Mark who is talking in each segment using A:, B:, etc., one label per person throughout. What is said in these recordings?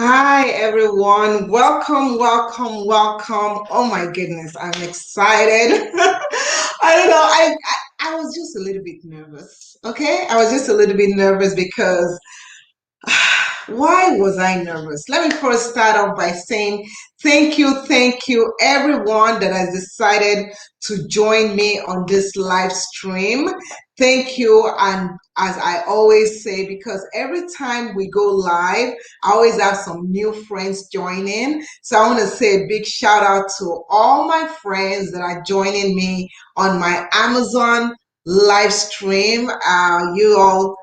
A: Hi everyone, welcome, welcome, welcome. Oh my goodness, I'm excited. I don't know, I was just a little bit nervous. Okay, I was just a little bit nervous because why was I nervous? Let me first start off by saying thank you, everyone that has decided to join me on this live stream. Thank you. And as I always say, because every time we go live, I always have some new friends joining. So I want to say a big shout out to all my friends that are joining me on my Amazon live stream. You all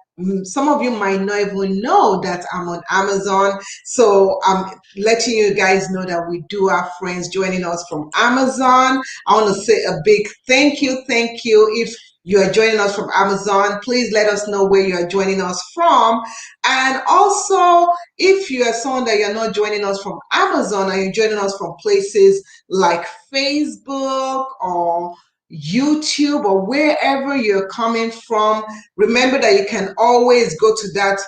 A: some of you might not even know that I'm on Amazon. So I'm letting you guys know that we do have friends joining us from Amazon. I want to say a big thank you. Thank you. If you are joining us from Amazon, please let us know where you are joining us from. And also, if you are someone that you're not joining us from Amazon and you're joining us from places like Facebook or YouTube or wherever you're coming from, remember that you can always go to that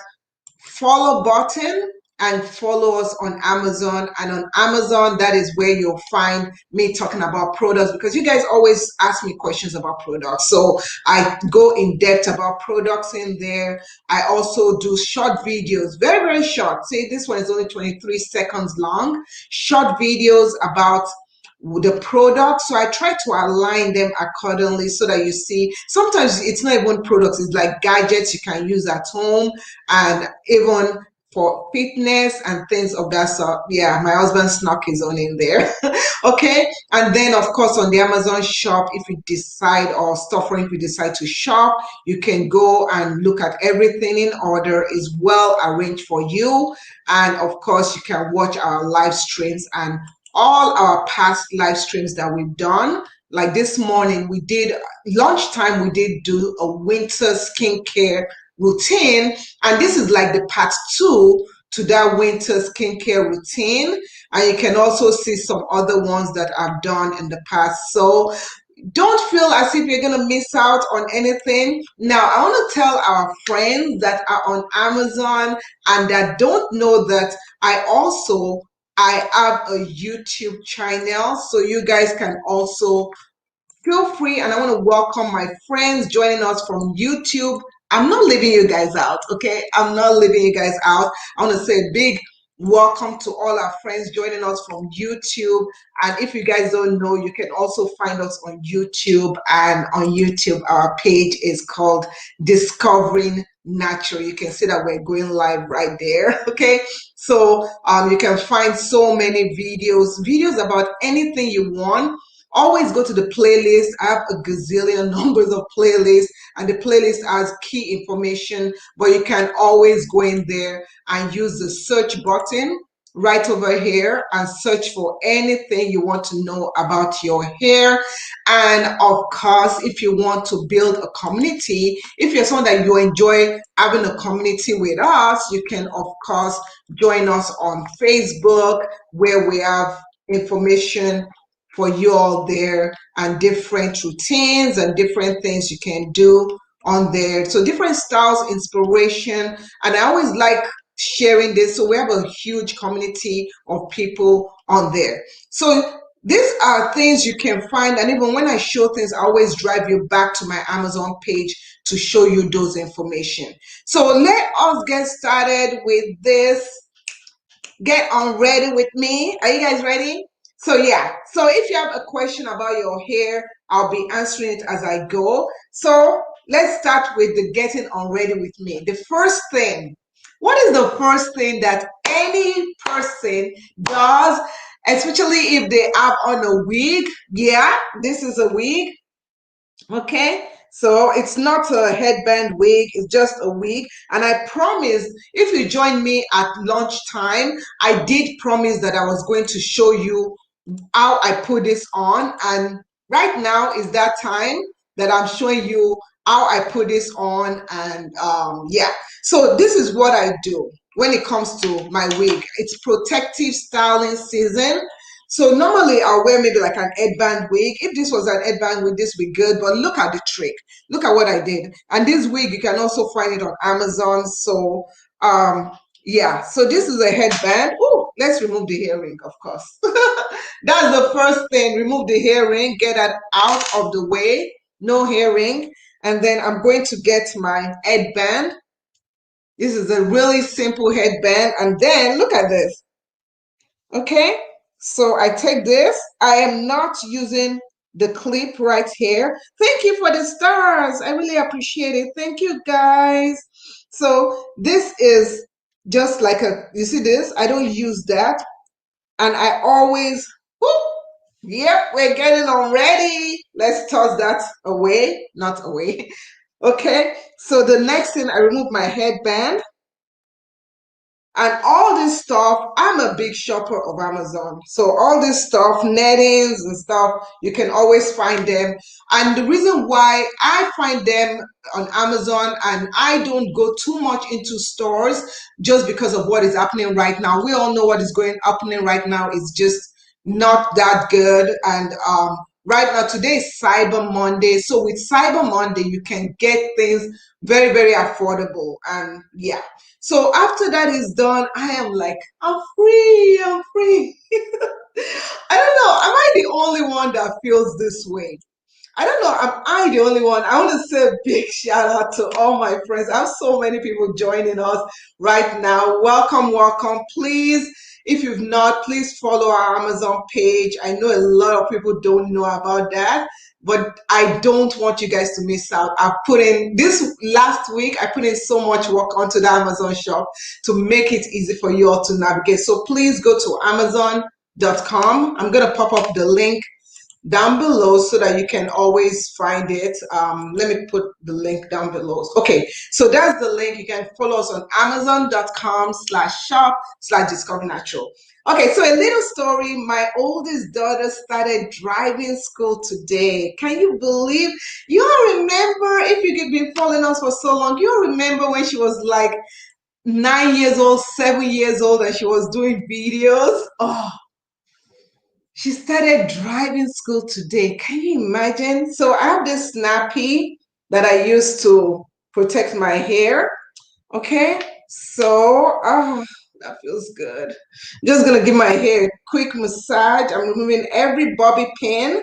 A: follow button and follow us on Amazon. And on Amazon, that is where you'll find me talking about products, because you guys always ask me questions about products. So I go in depth about products in there. I also do short videos, very, very short. See, this one is only 23 seconds long. Short videos about the product. So I try to align them accordingly so that you see, sometimes it's not even products, it's like gadgets you can use at home and even for fitness and things of that sort. Yeah, my husband snuck his own in there. Okay. And then of course on the Amazon shop, if you decide, or storefront, if you decide to shop, you can go and look at everything in order, is well arranged for you. And of course you can watch our live streams and all our past live streams that we've done. Like this morning, we did lunchtime, we did do a winter skincare routine. And this is like the part 2 to that winter skincare routine. And you can also see some other ones that I've done in the past. So don't feel as if you're going to miss out on anything. Now, I want to tell our friends that are on Amazon and that don't know that I have a YouTube channel, so you guys can also feel free. And I want to welcome my friends joining us from YouTube. I'm not leaving you guys out, okay? I'm not leaving you guys out. I want to say a big welcome to all our friends joining us from YouTube. And if you guys don't know, you can also find us on YouTube. And on YouTube, our page is called Discovering Natural. You can see that we're going live right there, okay? So you can find so many videos about anything you want. Always go to the playlist. I have a gazillion numbers of playlists, and the playlist has key information, but you can always go in there and use the search button right over here and search for anything you want to know about your hair. And of course, if you want to build a community, if you're someone that you enjoy having a community with us, you can of course join us on Facebook, where we have information for you all there, and different routines and different things you can do on there. So different styles, inspiration, and I always like sharing this. So we have a huge community of people on there. So these are things you can find, and even when I show things, I always drive you back to my Amazon page to show you those information. So let us get started with this. Get on ready with me. Are you guys ready? So yeah, so if you have a question about your hair, I'll be answering it as I go. So let's start with the getting on ready with me. The first thing, what is the first thing that any person does, especially if they have on a wig? Yeah, this is a wig. Okay, so it's not a headband wig, it's just a wig. And I promise, if you join me at lunchtime, I did promise that I was going to show you how I put this on. And right now is that time that I'm showing you how I put this on. And yeah, so this is what I do when it comes to my wig. It's protective styling season. So normally I'll wear maybe like an headband wig. If this was an headband wig, this would be good. But look at the trick. Look at what I did. And this wig, you can also find it on Amazon. So Yeah, so this is a headband. Oh, let's remove the earring, of course. That's the first thing. Remove the earring, get that out of the way. No earring. And then I'm going to get my headband. This is a really simple headband. And then look at this. Okay, so I take this. I am not using the clip right here. Thank you for the stars. I really appreciate it. Thank you, guys. So this is just like you see this? I don't use that. And I always, whoop, yep, we're getting on ready. Let's toss that away, not away. Okay, so the next thing, I remove my headband. And all this stuff, I'm a big shopper of Amazon. So all this stuff, nettings and stuff, you can always find them. And the reason why I find them on Amazon and I don't go too much into stores just because of what is happening right now. We all know what is happening right now is just not that good. And right now, today is Cyber Monday. So with Cyber Monday, you can get things very, very affordable. And yeah. So after that is done, I am like, I'm free, I'm free. I don't know, am I the only one that feels this way? I don't know, am I the only one? I want to say a big shout out to all my friends. I have so many people joining us right now. Welcome, welcome. Please, if you've not, please follow our Amazon page. I know a lot of people don't know about that, but I don't want you guys to miss out. I've put in this last week, I put in so much work onto the Amazon shop to make it easy for you all to navigate. So please go to Amazon.com. I'm going to pop up the link down below so that you can always find it. Let me put the link down below. Okay, so that's the link. You can follow us on Amazon.com/shop/discover natural. Okay, so a little story. My oldest daughter started driving school today. Can you believe? You all remember, if you've been following us for so long, you all remember when she was like 9 years old, 7 years old, and she was doing videos? Oh, she started driving school today. Can you imagine? So I have this snappy that I use to protect my hair. Okay. So, that feels good. Just gonna give my hair a quick massage. I'm removing every bobby pin.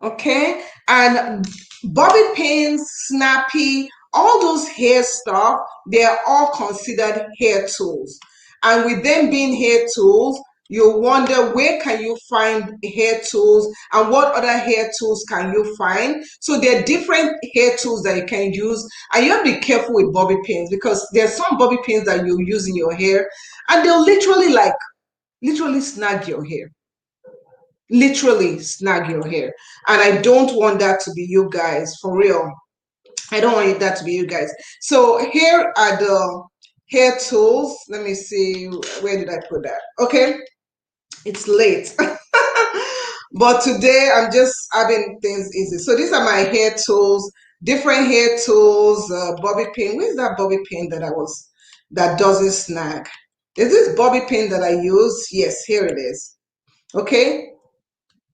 A: Okay. And bobby pins, snappy, all those hair stuff, they're all considered hair tools. And with them being hair tools, you wonder where can you find hair tools and what other hair tools can you find. So there are different hair tools that you can use, and you have to be careful with bobby pins because there's some bobby pins that you use in your hair and they'll literally snag your hair, literally snag your hair. And I don't want that to be you guys, for real. I don't want that to be you guys. So here are the hair tools. Let me see, where did I put that? Okay, it's late. But today I'm just having things easy. So these are my hair tools, different hair tools, bobby pin. Where's that bobby pin that doesn't snag? Is this bobby pin that I use? Yes, here it is. Okay,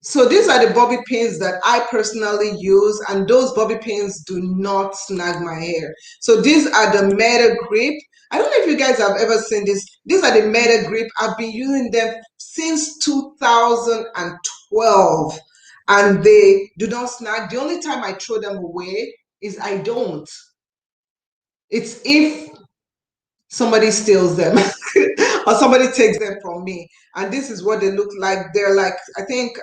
A: so these are the bobby pins that I personally use, and those bobby pins do not snag my hair. So these are the Meta Grip. I don't know if you guys have ever seen this. These are the Meta Grip. I've been using them since 2012, and they do not snag. The only time I throw them away is I don't. It's if somebody steals them or somebody takes them from me. And this is what they look like. They're like, I think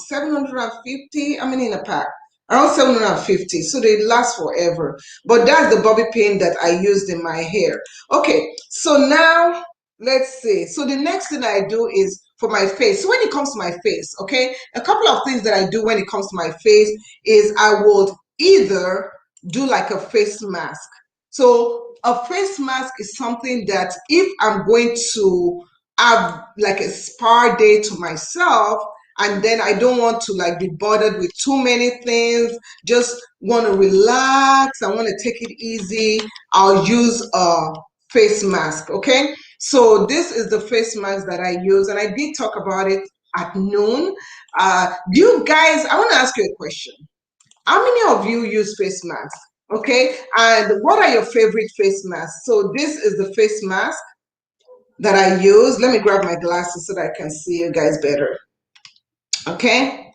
A: 750, I mean, in a pack, around 750. So they last forever. But that's the bobby pin that I used in my hair. Okay, so now let's see. So the next thing I do is for my face. So when it comes to my face, okay, a couple of things that I do when it comes to my face is I would either do like a face mask. So a face mask is something that if I'm going to have like a spa day to myself, and then I don't want to like be bothered with too many things, just want to relax, I want to take it easy, I'll use a face mask. Okay, so this is the face mask that I use, and I did talk about it at noon. Do you guys, I want to ask you a question. How many of you use face masks? Okay, and what are your favorite face masks? So this is the face mask. that I use. Let me grab my glasses so that I can see you guys better. Okay.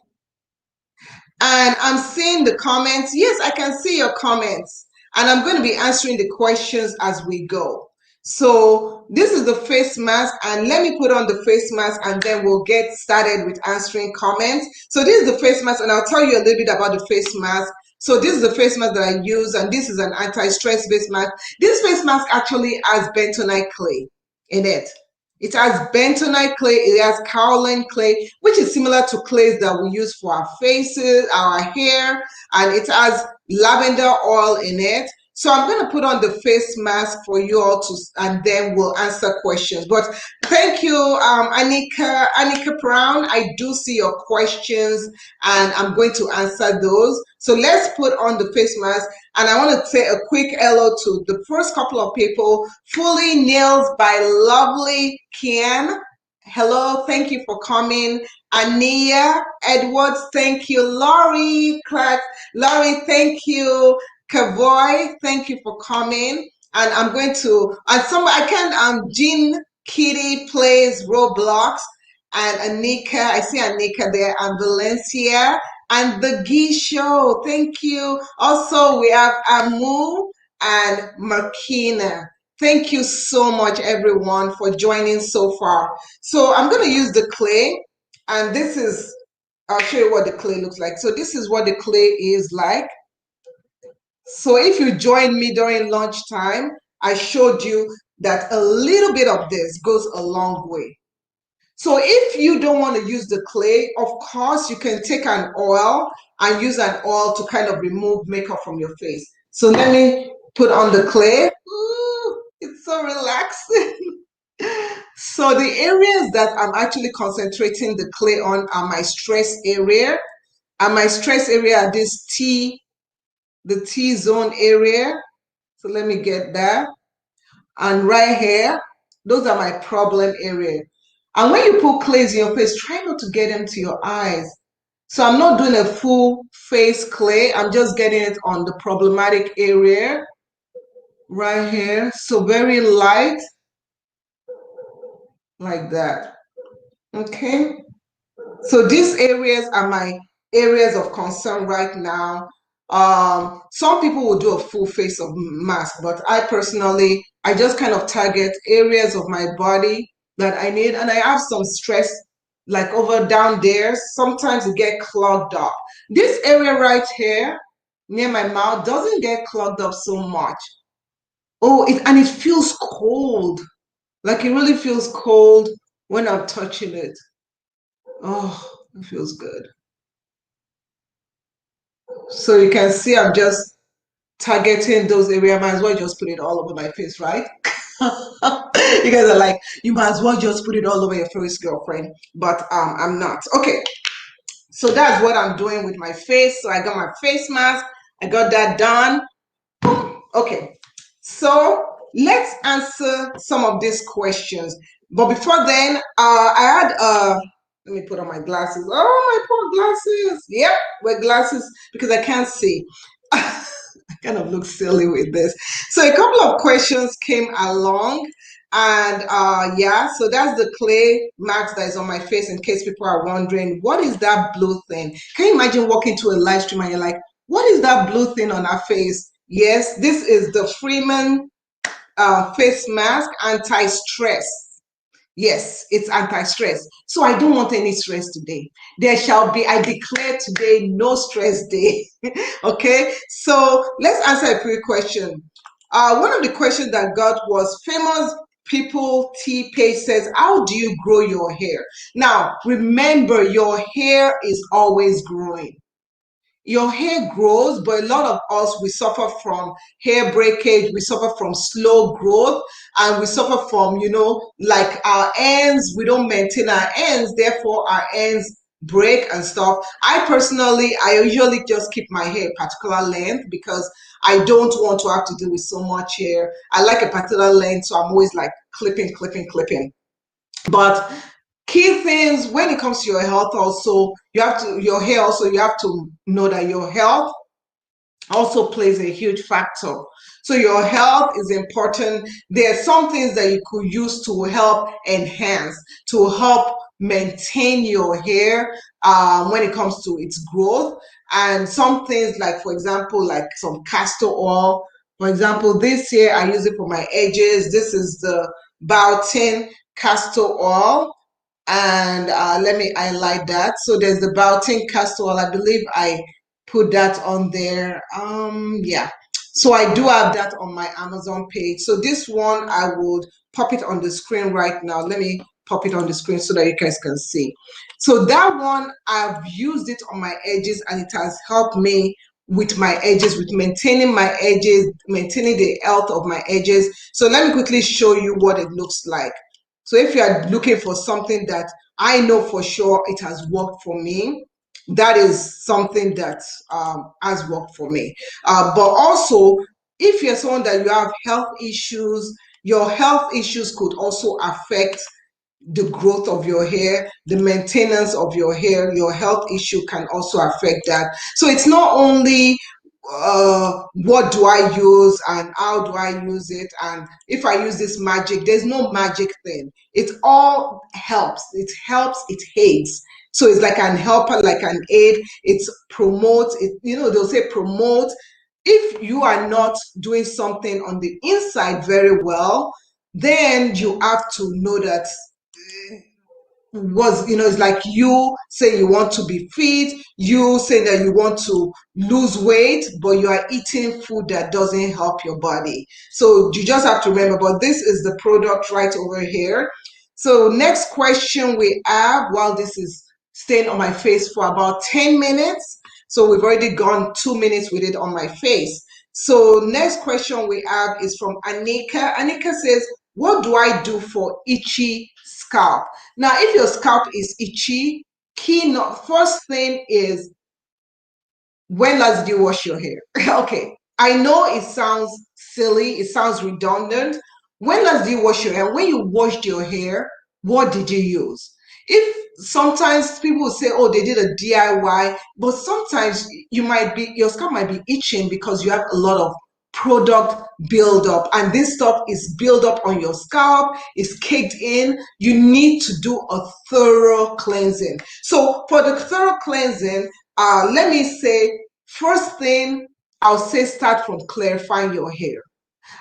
A: And I'm seeing the comments. Yes, I can see your comments. And I'm going to be answering the questions as we go. So this is the face mask, and let me put on the face mask and then we'll get started with answering comments. So this is the face mask, and I'll tell you a little bit about the face mask. So this is the face mask that I use, and this is an anti-stress face mask. This face mask actually has bentonite clay in it. It has bentonite clay, it has kaolin clay, which is similar to clays that we use for our faces, our hair, and it has lavender oil in it. So I'm going to put on the face mask for you all to, and then we'll answer questions. But thank you, Anika Brown. I do see your questions, and I'm going to answer those. So let's put on the face mask. And I want to say a quick hello to the first couple of people. Fully Nails by Lovely Kian. Hello, thank you for coming. Ania Edwards, thank you. Laurie Clark, Laurie, thank you. Kavoy, thank you for coming. And I'm going to, and some, I can, Jean Kitty plays Roblox, and Anika, I see Anika there, and Valencia, and the Gee Show, thank you. Also, we have Amu and Markina. Thank you so much, everyone, for joining so far. So I'm going to use the clay, and this is, I'll show you what the clay looks like. So this is what the clay is like. So if you joined me during lunchtime, I showed you that a little bit of this goes a long way. So if you don't want to use the clay, of course, you can take an oil and use an oil to kind of remove makeup from your face. So let me put on the clay. Ooh, it's so relaxing. So the areas that I'm actually concentrating the clay on are my stress area. And my stress area are this the T-zone area. So let me get that. And right here, those are my problem area. And when you put clays in your face, try not to get them to your eyes. So I'm not doing a full face clay. I'm just getting it on the problematic area right here. So very light, like that. Okay. So these areas are my areas of concern right now. Some people will do a full face of mask, but I personally, I just kind of target areas of my body that I need. And I have some stress like over down there. Sometimes it get clogged up. This area right here near my mouth doesn't get clogged up so much. Oh, and it feels cold. Like it really feels cold when I'm touching it. Oh, it feels good. So you can see I'm just targeting those areas. Might as well just put it all over my face, right? You guys are like, you might as well just put it all over your face, girlfriend. But I'm not. Okay, so that's what I'm doing with my face. So I got my face mask. I got that done. Okay, so let's answer some of these questions. But before then, I had let me put on my glasses. Oh, my poor glasses. Yep, wear glasses because I can't see. I kind of look silly with this. So a couple of questions came along, and yeah, so that's the clay mask that is on my face. In case people are wondering, what is that blue thing? Can you imagine walking to a live stream and you're like, what is that blue thing on our face? Yes, this is the Freeman face mask, anti-stress. Yes, it's anti-stress. So I don't want any stress today. There shall be, I declare today, no stress day. Okay, so let's answer a quick question. One of the questions that I got was famous people T page says, how do you grow your hair? Now, remember, your hair is always growing. Your hair grows, but a lot of us, we suffer from hair breakage, we suffer from slow growth, and we suffer from, like our ends, we don't maintain our ends, therefore our ends break and stuff. I usually just keep my hair a particular length because I don't want to have to deal with so much hair. I like a particular length, so I'm always like clipping, clipping, clipping. But key things when it comes to your health also, your hair also, you have to know that your health also plays a huge factor. So your health is important. There are some things that you could use to help enhance, to help maintain your hair when it comes to its growth. And some things like, for example, like some castor oil. For example, this here, I use it for my edges. This is the Biotin castor oil. And let me highlight that. So there's the Biotin castor oil. I believe I put that on there. Yeah. So I do have that on my Amazon page. So this one, I would pop it on the screen right now. Let me pop it on the screen so that you guys can see. So that one, I've used it on my edges and it has helped me with my edges, with maintaining my edges, maintaining the health of my edges. So let me quickly show you what it looks like. So if you are looking for something that I know for sure it has worked for me, that is something that has worked for me. But also, if you're someone that you have health issues, your health issues could also affect the growth of your hair, the maintenance of your hair. Your health issue can also affect that. So it's not only what do I use and how do I use it, and if I use this magic. There's no magic thing. It all helps. It helps, it aids. So it's like an helper, like an aid. It promotes it, they'll say promote. If you are not doing something on the inside very well, then you have to know that it's like you say you want to be fit, you say that you want to lose weight, but you are eating food that doesn't help your body. So you just have to remember, but this is the product right over here. So next question we have, while this is staying on my face for about 10 minutes. So we've already gone 2 minutes with it on my face. So next question we have is from Anika. Anika says, what do I do for itchy scalp? Now, if your scalp is itchy, first thing is, when last did you wash your hair? Okay, I know it sounds silly, it sounds redundant. When last did you wash your hair? When you washed your hair, what did you use? If sometimes people will say, oh, they did a DIY, but sometimes your scalp might be itching because you have a lot of product buildup, and this stuff is built up on your scalp, is caked in. You need to do a thorough cleansing. So for the thorough cleansing, let me say, first thing I'll say, start from clarifying your hair.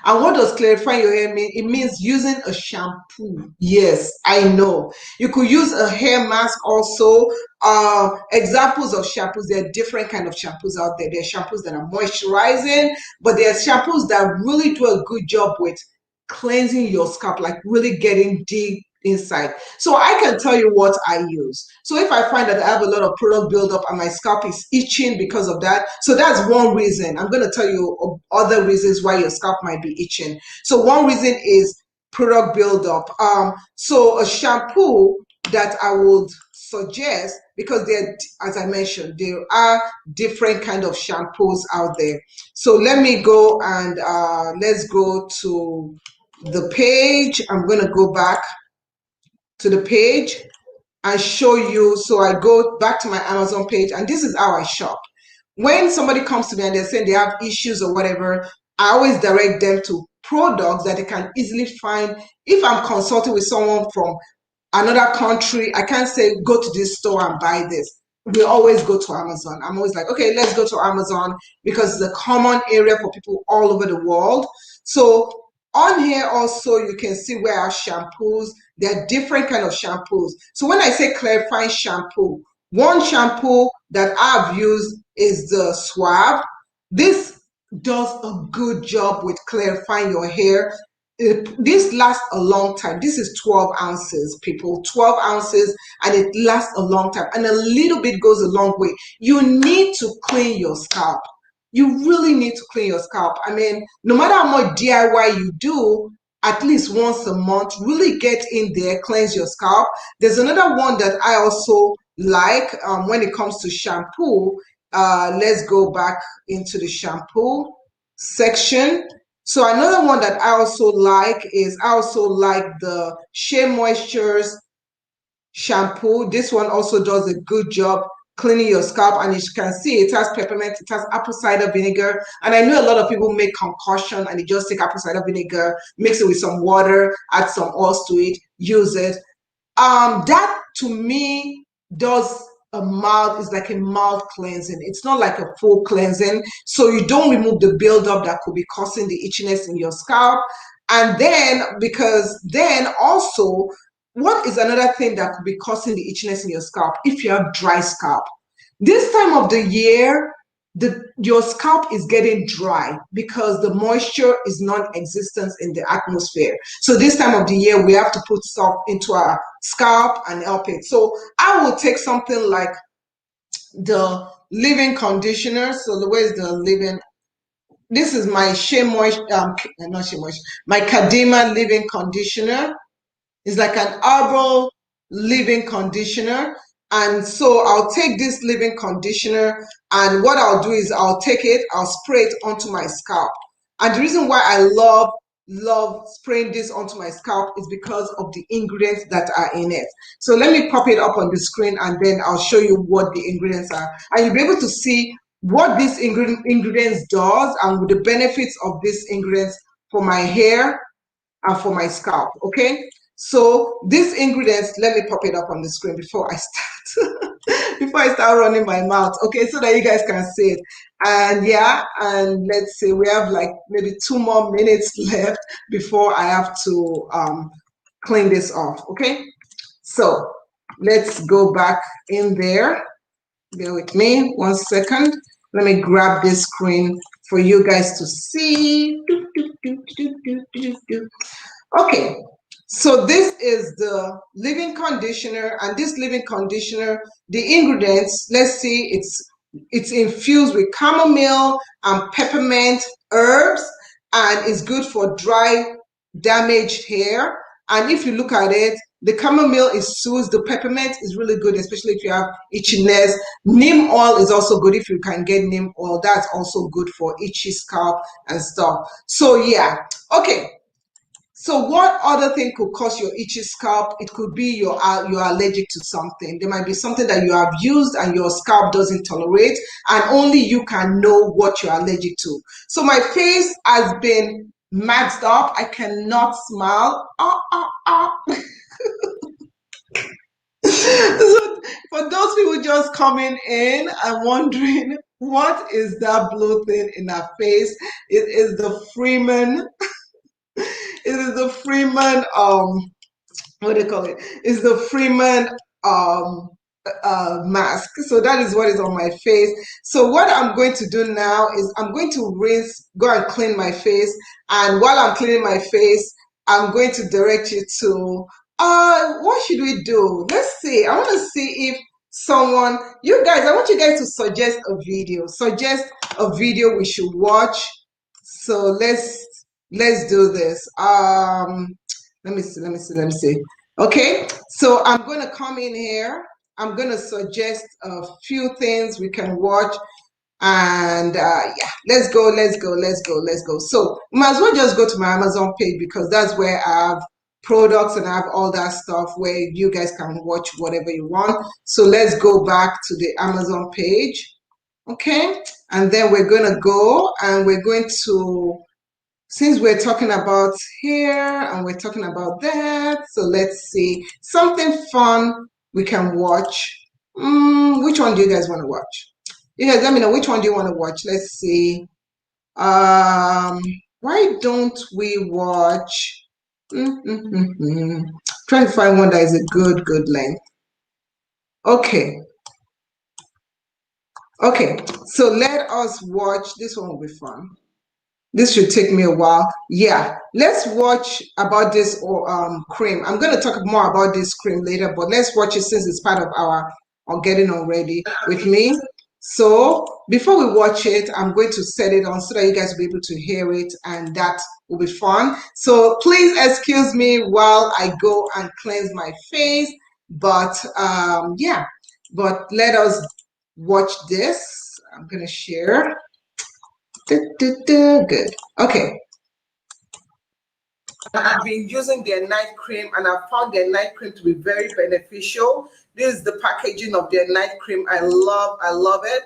A: And what does clarifying your hair mean? It means using a shampoo. Yes, I know. You could use a hair mask also. Examples of shampoos, there are different kind of shampoos out there. There are shampoos that are moisturizing, but there are shampoos that really do a good job with cleansing your scalp, like really getting deep inside. So I can tell you what I use. So if I find that I have a lot of product buildup and my scalp is itching because of that, so that's one reason. I'm going to tell you other reasons why your scalp might be itching. So one reason is product buildup. So a shampoo that I would suggest, because there, as I mentioned, there are different kind of shampoos out there. So let me go and let's go to the page. I'm going to go back to the page and show you. So I go back to my Amazon page, and this is how I shop. When somebody comes to me and they're saying they have issues or whatever, I always direct them to products that they can easily find. If I'm consulting with someone from another country, I can't say go to this store and buy this. We always go to Amazon. I'm always like, okay, let's go to Amazon, because it's a common area for people all over the world. So on here also, you can see where our shampoos, there are different kind of shampoos. So when I say clarifying shampoo, one shampoo that I've used is the Suave. This does a good job with clarifying your hair. This lasts a long time. This is 12 ounces, people, 12 ounces, and it lasts a long time. And a little bit goes a long way. You need to clean your scalp. You really need to clean your scalp. I mean, no matter how much DIY you do, at least once a month, really get in there, cleanse your scalp. There's another one that I also like when it comes to shampoo. Let's go back into the shampoo section. So another one that I also like is, I also like the Shea Moisture's shampoo. This one also does a good job cleaning your scalp, and you can see it has peppermint, it has apple cider vinegar, and I know a lot of people make concoction and they just take apple cider vinegar, mix it with some water, add some oils to it, use it. That to me does a mild, is like a mild cleansing. It's not like a full cleansing, so you don't remove the buildup that could be causing the itchiness in your scalp. And then, because then also, what is another thing that could be causing the itchiness in your scalp? If you have dry scalp, this time of the year, your scalp is getting dry because the moisture is non-existent in the atmosphere. So this time of the year, we have to put stuff into our scalp and help it. So I will take something like the leave-in conditioner. So the way is the leave-in. This is my Shea Moisture, not Shea Moisture, my Kadima leave-in conditioner. It's like an herbal leave-in conditioner. And so I'll take this leave-in conditioner, and what I'll do is I'll take it, I'll spray it onto my scalp. And the reason why I love spraying this onto my scalp is because of the ingredients that are in it. So let me pop it up on the screen, and then I'll show you what the ingredients are. And you'll be able to see what these ingredients does and the benefits of these ingredients for my hair and for my scalp, okay? So these ingredients, let me pop it up on the screen before I start before I start running my mouth, okay, so that you guys can see it. And yeah, and let's see, we have like maybe 2 more minutes left before I have to clean this off, okay? So let's go back in there. Bear with me 1 second. Let me grab this screen for you guys to see. Okay, so this is the leave-in conditioner, and this leave-in conditioner, the ingredients, let's see, it's infused with chamomile and peppermint herbs, and it's good for dry, damaged hair. And if you look at it, the chamomile is soothes, the peppermint is really good, especially if you have itchiness. Neem oil is also good if you can get neem oil. That's also good for itchy scalp and stuff. So yeah, okay. So what other thing could cause your itchy scalp? It could be you're allergic to something. There might be something that you have used and your scalp doesn't tolerate, and only you can know what you're allergic to. So my face has been maxed up. I cannot smile. So for those people just coming in and wondering, what is that blue thing in our face? It is the Freeman. It is the Freeman, what do you call it? It's the Freeman mask. So that is what is on my face. So what I'm going to do now is I'm going to go and clean my face. And while I'm cleaning my face, I'm going to direct you to, what should we do? Let's see. I want to see if someone, you guys, I want you guys to suggest a video. Suggest a video we should watch. So let's do this. Let me see. Okay, so I'm going to come in here. I'm going to suggest a few things we can watch. And yeah, let's go. So might as well just go to my Amazon page, because that's where I have products and I have all that stuff where you guys can watch whatever you want. So let's go back to the Amazon page. Okay, and then we're going to go and we're going to, since we're talking about here and we're talking about that, so let's see something fun we can watch. Which one do you guys want to watch? You guys let me know, which one do you want to watch? Let's see. Why don't we watch? Trying to find one that is a good length. Okay. Okay, so let us watch. This one will be fun. This should take me a while. Yeah, let's watch about this cream. I'm going to talk more about this cream later, but let's watch it since it's part of our getting on ready with me. So before we watch it, I'm going to set it on so that you guys will be able to hear it, and that will be fun. So please excuse me while I go and cleanse my face. But yeah, but let us watch this. I'm going to share. Good. Okay. I've been using their night cream, and I've found their night cream to be very beneficial. This is the packaging of their night cream. I love it.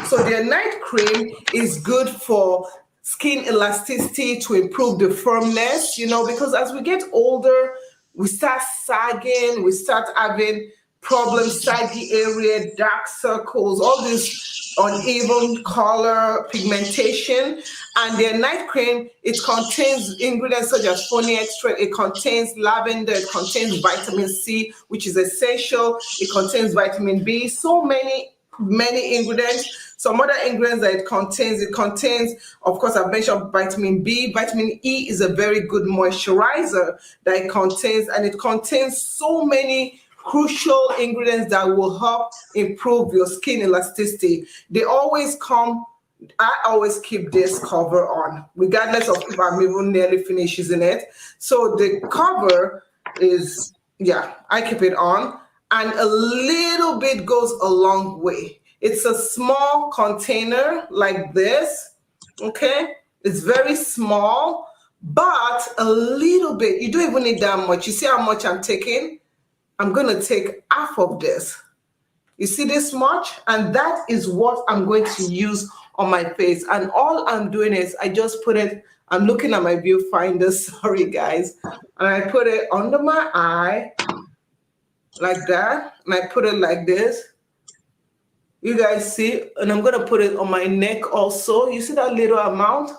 A: So their night cream is good for skin elasticity, to improve the firmness, because as we get older, we start sagging, we start having problems, saggy area, dark circles, all this uneven color, pigmentation. And their night cream, it contains ingredients such as honey extract, it contains lavender, it contains vitamin C, which is essential, it contains vitamin B, so many ingredients. Some other ingredients that it contains, of course, I've mentioned vitamin B. Vitamin E is a very good moisturizer that it contains, and it contains so many crucial ingredients that will help improve your skin elasticity. They always come. I always keep this cover on, regardless of if I'm even nearly finished using it. So the cover is, yeah, I keep it on, and a little bit goes a long way. It's a small container like this, okay? It's very small, but a little bit. You don't even need that much. You see how much I'm taking? I'm going to take half of this. You see this much? And that is what I'm going to use on my face. And all I'm doing is I just put it, I'm looking at my viewfinder, sorry guys. And I put it under my eye like that. And I put it like this. You guys see? And I'm going to put it on my neck also. You see that little amount?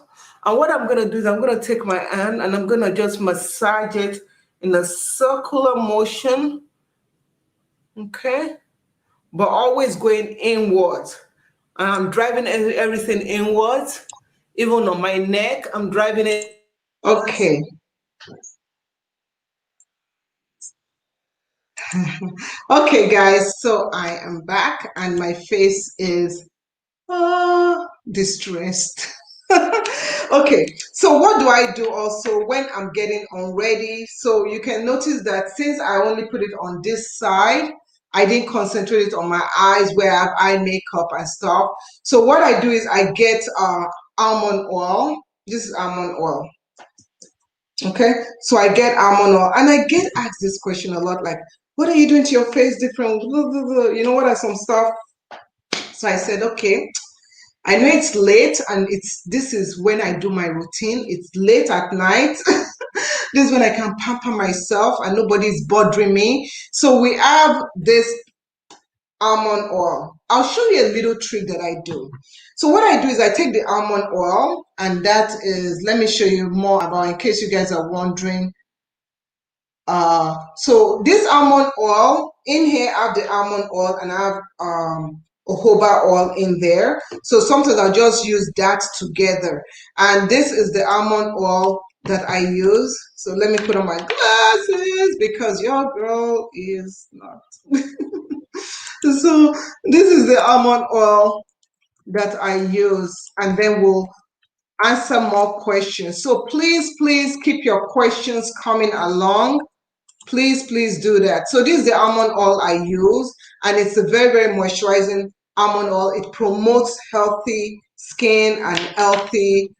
A: And what I'm going to do is I'm going to take my hand and I'm going to just massage it in a circular motion. Okay? But always going inwards. And I'm driving everything inwards. Even on my neck, I'm driving it. Okay. Okay, guys, so I am back and my face is distressed. Okay, so what do I do also when I'm getting unready? So you can notice that since I only put it on this side, I didn't concentrate it on my eyes where I have eye makeup and stuff. So what I do is I get almond oil. This is almond oil. Okay, so I get almond oil, and I get asked this question a lot, like, what are you doing to your face different? You know, what are some stuff? So I said, okay, I know it's late, and this is when I do my routine. It's late at night. This is when I can pamper myself and nobody's bothering me. So we have this almond oil. I'll show you a little trick that I do. So what I do is I take the almond oil, and that is, let me show you more about, in case you guys are wondering. So this almond oil, in here I have the almond oil, and I have jojoba oil in there. So sometimes I'll just use that together. And this is the almond oil that I use. So let me put on my glasses because your girl is not. So this is the almond oil that I use, and then we'll answer more questions. So please keep your questions coming along. Please do that. So this is the almond oil I use, and it's a very moisturizing almond oil. It promotes healthy skin and healthy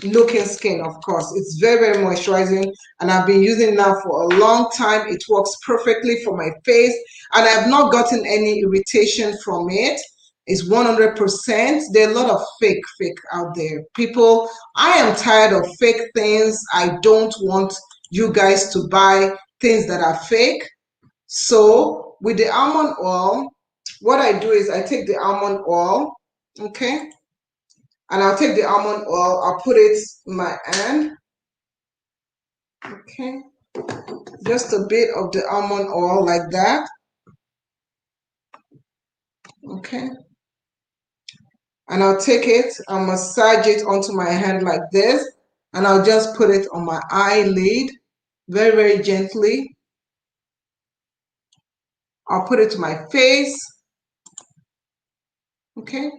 A: looking skin. Of course, it's very moisturizing, and I've been using it now for a long time. It works perfectly for my face, and I've not gotten any irritation from it. It's 100%. There are a lot of fake out there. People, I am tired of fake things. I don't want you guys to buy things that are fake. So with the almond oil, what I do is I take the almond oil, okay, and I'll take the almond oil, I'll put it in my hand, okay, just a bit of the almond oil like that, okay, and I'll take it, I'll massage it onto my hand like this, and I'll just put it on my eyelid very gently. I'll put it to my face, okay.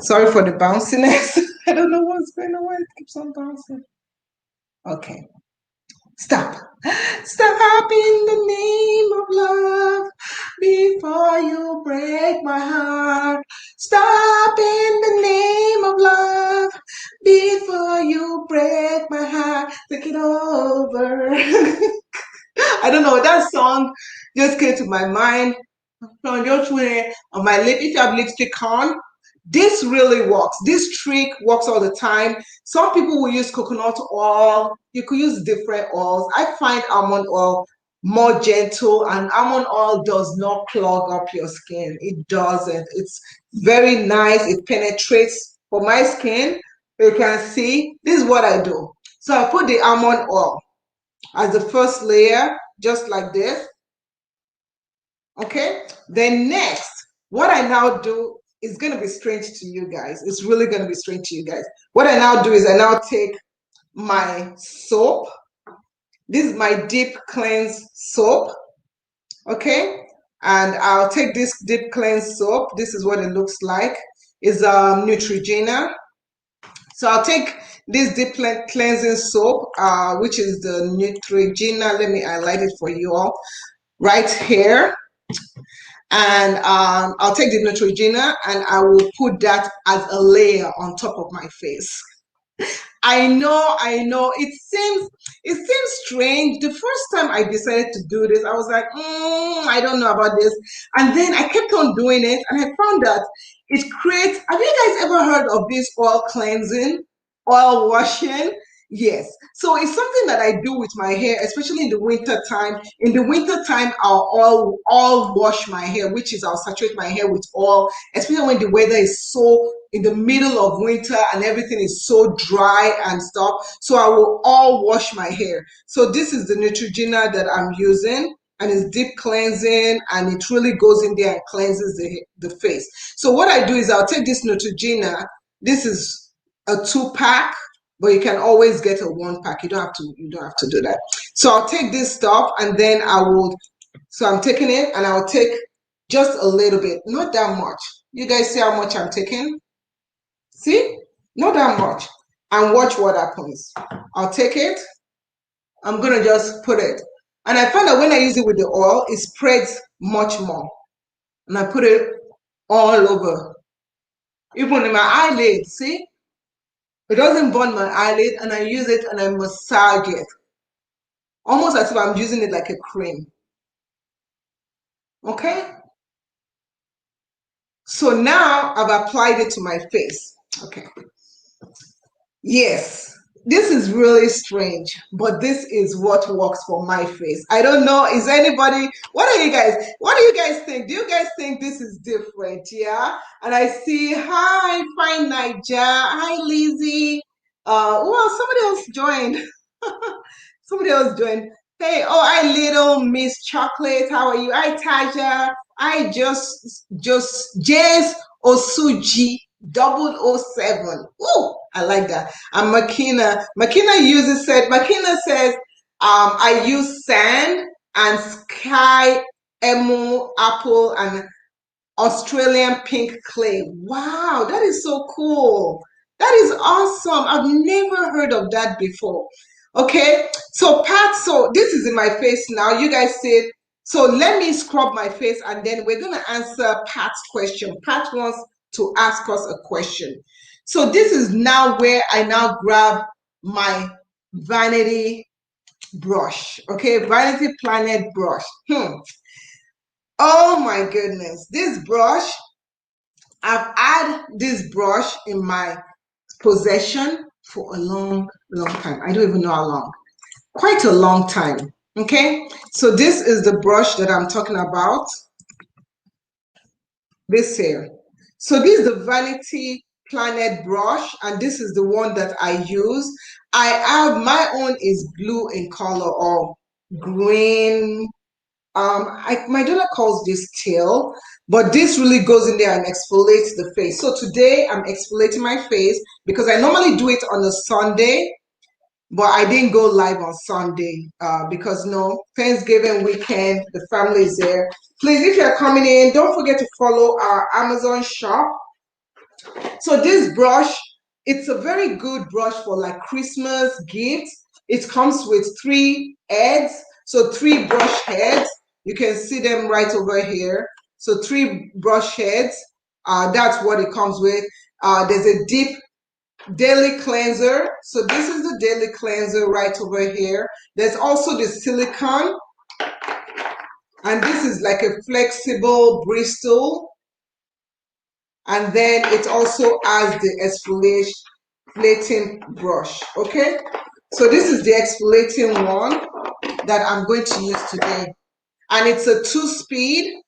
A: Sorry for the bounciness. I don't know what's going on. It keeps on bouncing. Okay. Stop. Stop in the name of love before you break my heart. Stop in the name of love Before you break my heart, take it over. I don't know, that song just came to my mind. On your on my lip, if you have lipstick on, this really works. This trick works all the time. Some people will use coconut oil. You could use different oils. I find almond oil more gentle, and almond oil does not clog up your skin. It doesn't. It's very nice. It penetrates for my skin. You can see this is what I do. So I put the almond oil as the first layer, just like this. Okay, then next, what I now do is going to be strange to you guys. It's really going to be strange to you guys. What I now do is I now take my soap. This is my deep cleanse soap. Okay, and I'll take this deep cleanse soap. This is what it looks like. It's Neutrogena. So I'll take this deep cleansing soap, which is the Neutrogena. Let me highlight it for you all right here. And I'll take the Neutrogena and I will put that as a layer on top of my face. I know, it seems strange. The first time I decided to do this, I was like, I don't know about this. And then I kept on doing it and I found that it creates, have you guys ever heard of this oil cleansing, oil washing? Yes. So it's something that I do with my hair, especially in the winter time. In the winter time, I'll all wash my hair, which is I'll saturate my hair with oil, especially when the weather is so in the middle of winter and everything is so dry and stuff. So I will all wash my hair. So this is the Neutrogena that I'm using, and it's deep cleansing, and it really goes in there and cleanses the face. So what I do is I'll take this Neutrogena. This is a 2-pack. But you can always get a 1-pack. You don't have to do that. So I'll take this stuff and then so I'm taking it and I'll take just a little bit, not that much. You guys see how much I'm taking? See? Not that much. And watch what happens. I'll take it. I'm going to just put it. And I find that when I use it with the oil, it spreads much more. And I put it all over. Even in my eyelid, see? It doesn't burn my eyelid, and I use it and I massage it. Almost as if I'm using it like a cream. Okay? So now I've applied it to my face. Okay. Yes. This is really strange, but this is what works for my face. I don't know. Is anybody, what do you guys think? Do you guys think this is different? Yeah. And I see, hi, fine Niger. Hi, Lizzie. Well, somebody else joined. Somebody else joined. Hey, oh, hi, little Miss Chocolate. How are you? Hi, Taja. I just Jace Osuji 007. Oh, I like that. And Makina says, I use sand and sky emu apple and Australian pink clay. Wow, that is so cool. That is awesome. I've never heard of that before. Okay, so Pat, so this is in my face now. You guys see it. So let me scrub my face and then we're going to answer Pat's question. Pat wants to ask us a question. So this is now where I now grab my Vanity brush. Okay, Vanity Planet brush. Oh my goodness, this brush, I've had this brush in my possession for a long time. I don't even know how long. Quite a long time. Okay, so this is the brush that I'm talking about. This here. So this is the Vanity Planet brush, and this is the one that I use. I have my own is blue in color or green. My daughter calls this teal, but this really goes in there and exfoliates the face. So today I'm exfoliating my face because I normally do it on a Sunday, but I didn't go live on Sunday because no, Thanksgiving weekend, the family is there. Please, if you're coming in, don't forget to follow our Amazon shop. So this brush, it's a very good brush for like Christmas gifts. It comes with 3 heads, so 3 brush heads. You can see them right over here. So 3 brush heads. That's what it comes with. There's a deep daily cleanser. So this is the daily cleanser right over here. There's also the silicone, and this is like a flexible bristle. And then it also has the exfoliating brush. Okay, so this is the exfoliating one that I'm going to use today, and it's a 2-speed.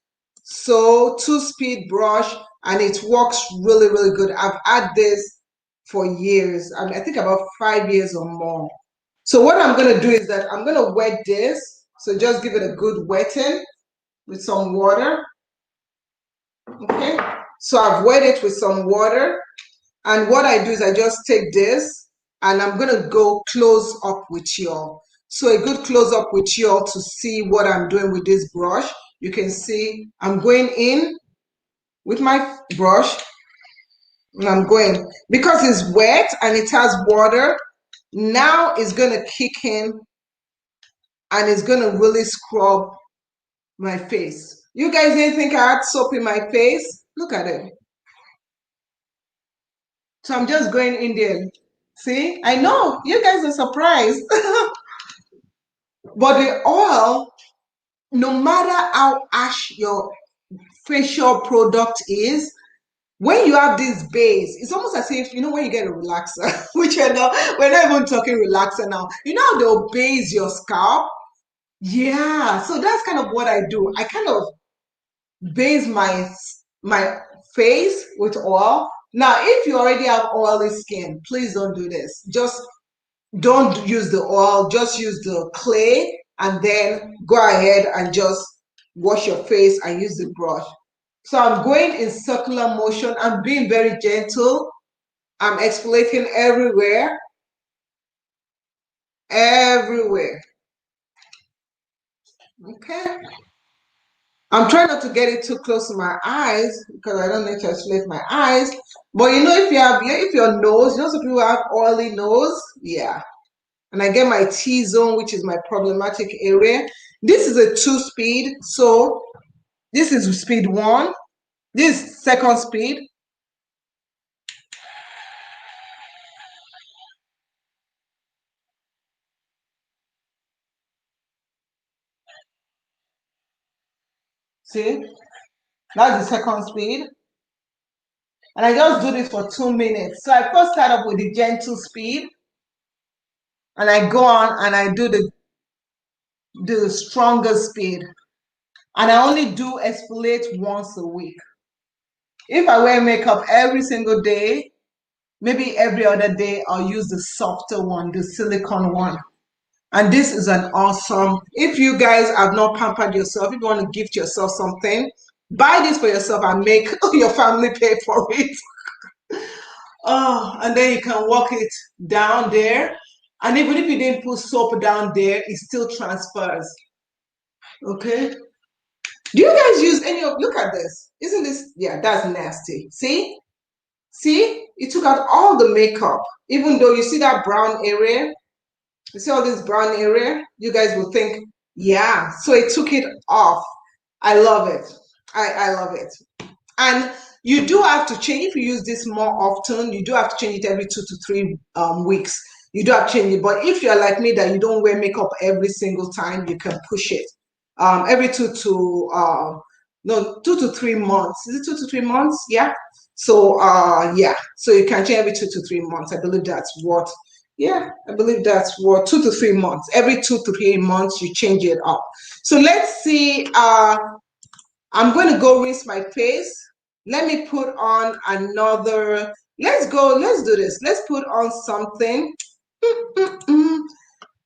A: So 2-speed brush, and it works really, really good. I've had this for years. I mean, I think about 5 years or more. So what I'm going to do is that I'm going to wet this. So just give it a good wetting with some water. Okay. So I've wet it with some water. And what I do is I just take this and I'm going to go close up with y'all. So a good close up with y'all to see what I'm doing with this brush. You can see I'm going in with my brush, and I'm going, because it's wet and it has water, now it's going to kick in and it's going to really scrub my face. You guys didn't think I had soap in my face? Look at it. So I'm just going in there. See, I know you guys are surprised. But the oil, no matter how ash your facial product is, when you have this base, it's almost as if, you know, when you get a relaxer, which we're not even talking relaxer now. You know how they'll base your scalp? Yeah, so that's kind of what I do. I kind of base my face with oil. Now, if you already have oily skin, please don't do this. Just don't use the oil, just use the clay, and then go ahead and just wash your face and use the brush. So I'm going in circular motion. I'm being very gentle. I'm exfoliating everywhere, everywhere. Okay. I'm trying not to get it too close to my eyes because I don't need to exfoliate my eyes. But you know, if your nose, you know, some people have oily nose, yeah. And I get my T-zone, which is my problematic area. This is a 2-speed, so this is speed 1. This is second speed. See, that's the second speed. And I just do this for 2 minutes. So I first start up with the gentle speed, and I go on and I do the stronger speed. And I only do exfoliate once a week. If I wear makeup every single day, maybe every other day, I'll use the softer one, the silicone one. And this is an awesome, if you guys have not pampered yourself, if you want to gift yourself something, buy this for yourself and make your family pay for it. Oh, and then you can walk it down there. And even if you didn't put soap down there, it still transfers. Okay. Do you guys use any of, look at this. Isn't this, yeah, that's nasty. See? See? It took out all the makeup. Even though you see that brown area, you see all this brown area, you guys will think, yeah. So it took it off. I love it. I love it. And you do have to change, if you use this more often, you do have to change it every 2 to 3 weeks. You do have to change it. But if you're like me that you don't wear makeup every single time, you can push it. Every 2 to 3 months. Is it 2 to 3 months? Yeah. So yeah. So you can change every 2 to 3 months. I believe that's what, yeah, I believe that's what, 2 to 3 months. Every 2 to 3 months, you change it up. So let's see. I'm going to go rinse my face. Let me put on another. Let's do this. Let's put on something.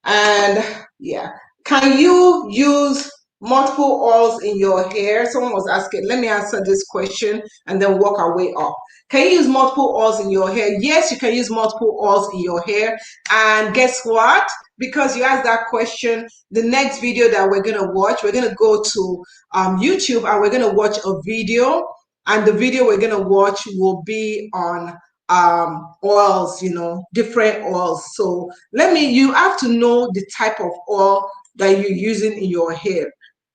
A: And yeah, can you use multiple oils in your hair? Someone was asking. Let me answer this question and then work our way up. Can you use multiple oils in your hair? Yes, you can use multiple oils in your hair. And guess what? Because you asked that question, the next video that we're going to watch, we're going to go to YouTube and we're going to watch a video. And the video we're going to watch will be on oils, you know, different oils. So you have to know the type of oil that you're using in your hair.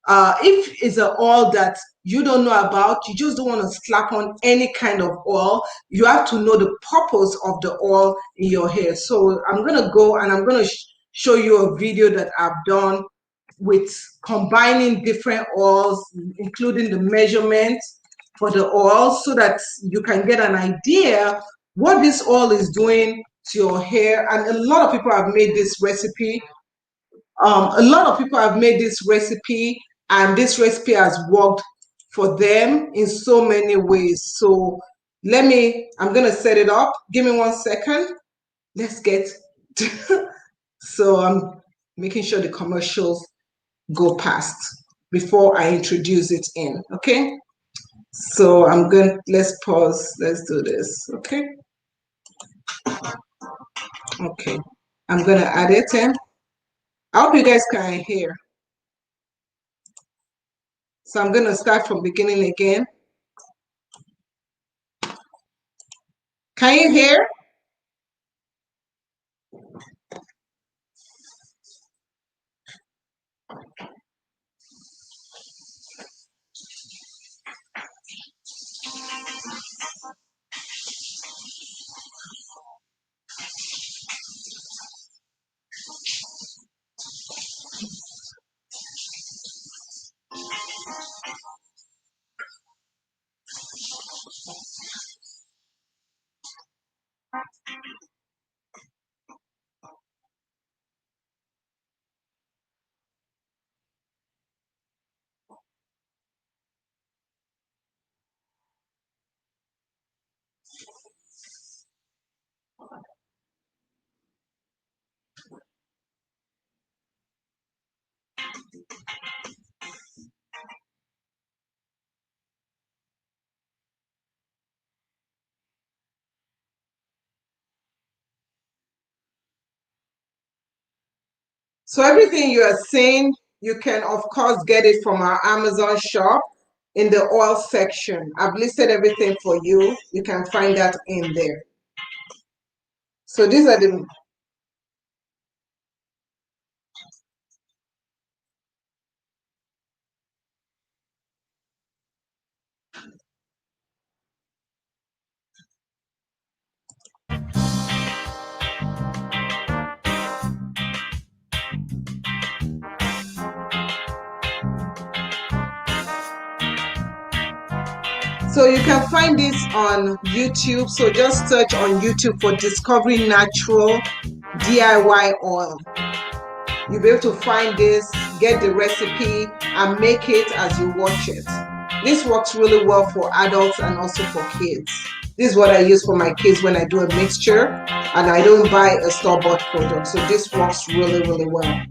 A: If it's an oil that you don't know about, you just don't want to slap on any kind of oil. You have to know the purpose of the oil in your hair. So I'm going to go and I'm going to show you a video that I've done with combining different oils, including the measurement for the oil, so that you can get an idea what this oil is doing to your hair. And a lot of people have made this recipe. And this recipe has worked for them in so many ways. So I'm going to set it up. Give me 1 second. Let's get, so I'm making sure the commercials go past before I introduce it in, okay? So let's pause, let's do this, okay? Okay, I'm gonna add it in. I hope you guys can hear. So I'm gonna start from beginning again. Can you hear? So everything you are seeing, you can of course get it from our Amazon shop in the oil section. I've listed everything for you. You can find that in there. So these are the So you can find this on YouTube. So just search on YouTube for Discovery Natural DIY Oil. You'll be able to find this, get the recipe, and make it as you watch it. This works really well for adults and also for kids. This is what I use for my kids when I do a mixture and I don't buy a store-bought product. So this works really, really well.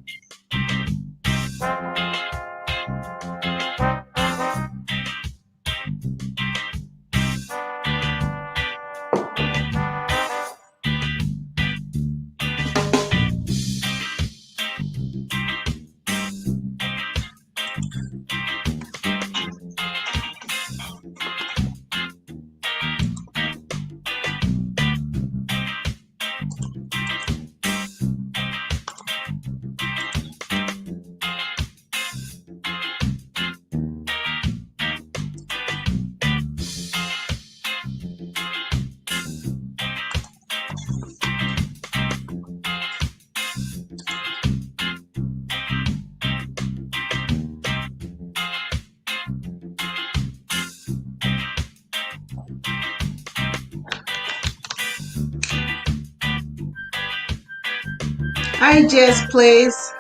A: Hi, Jess, please.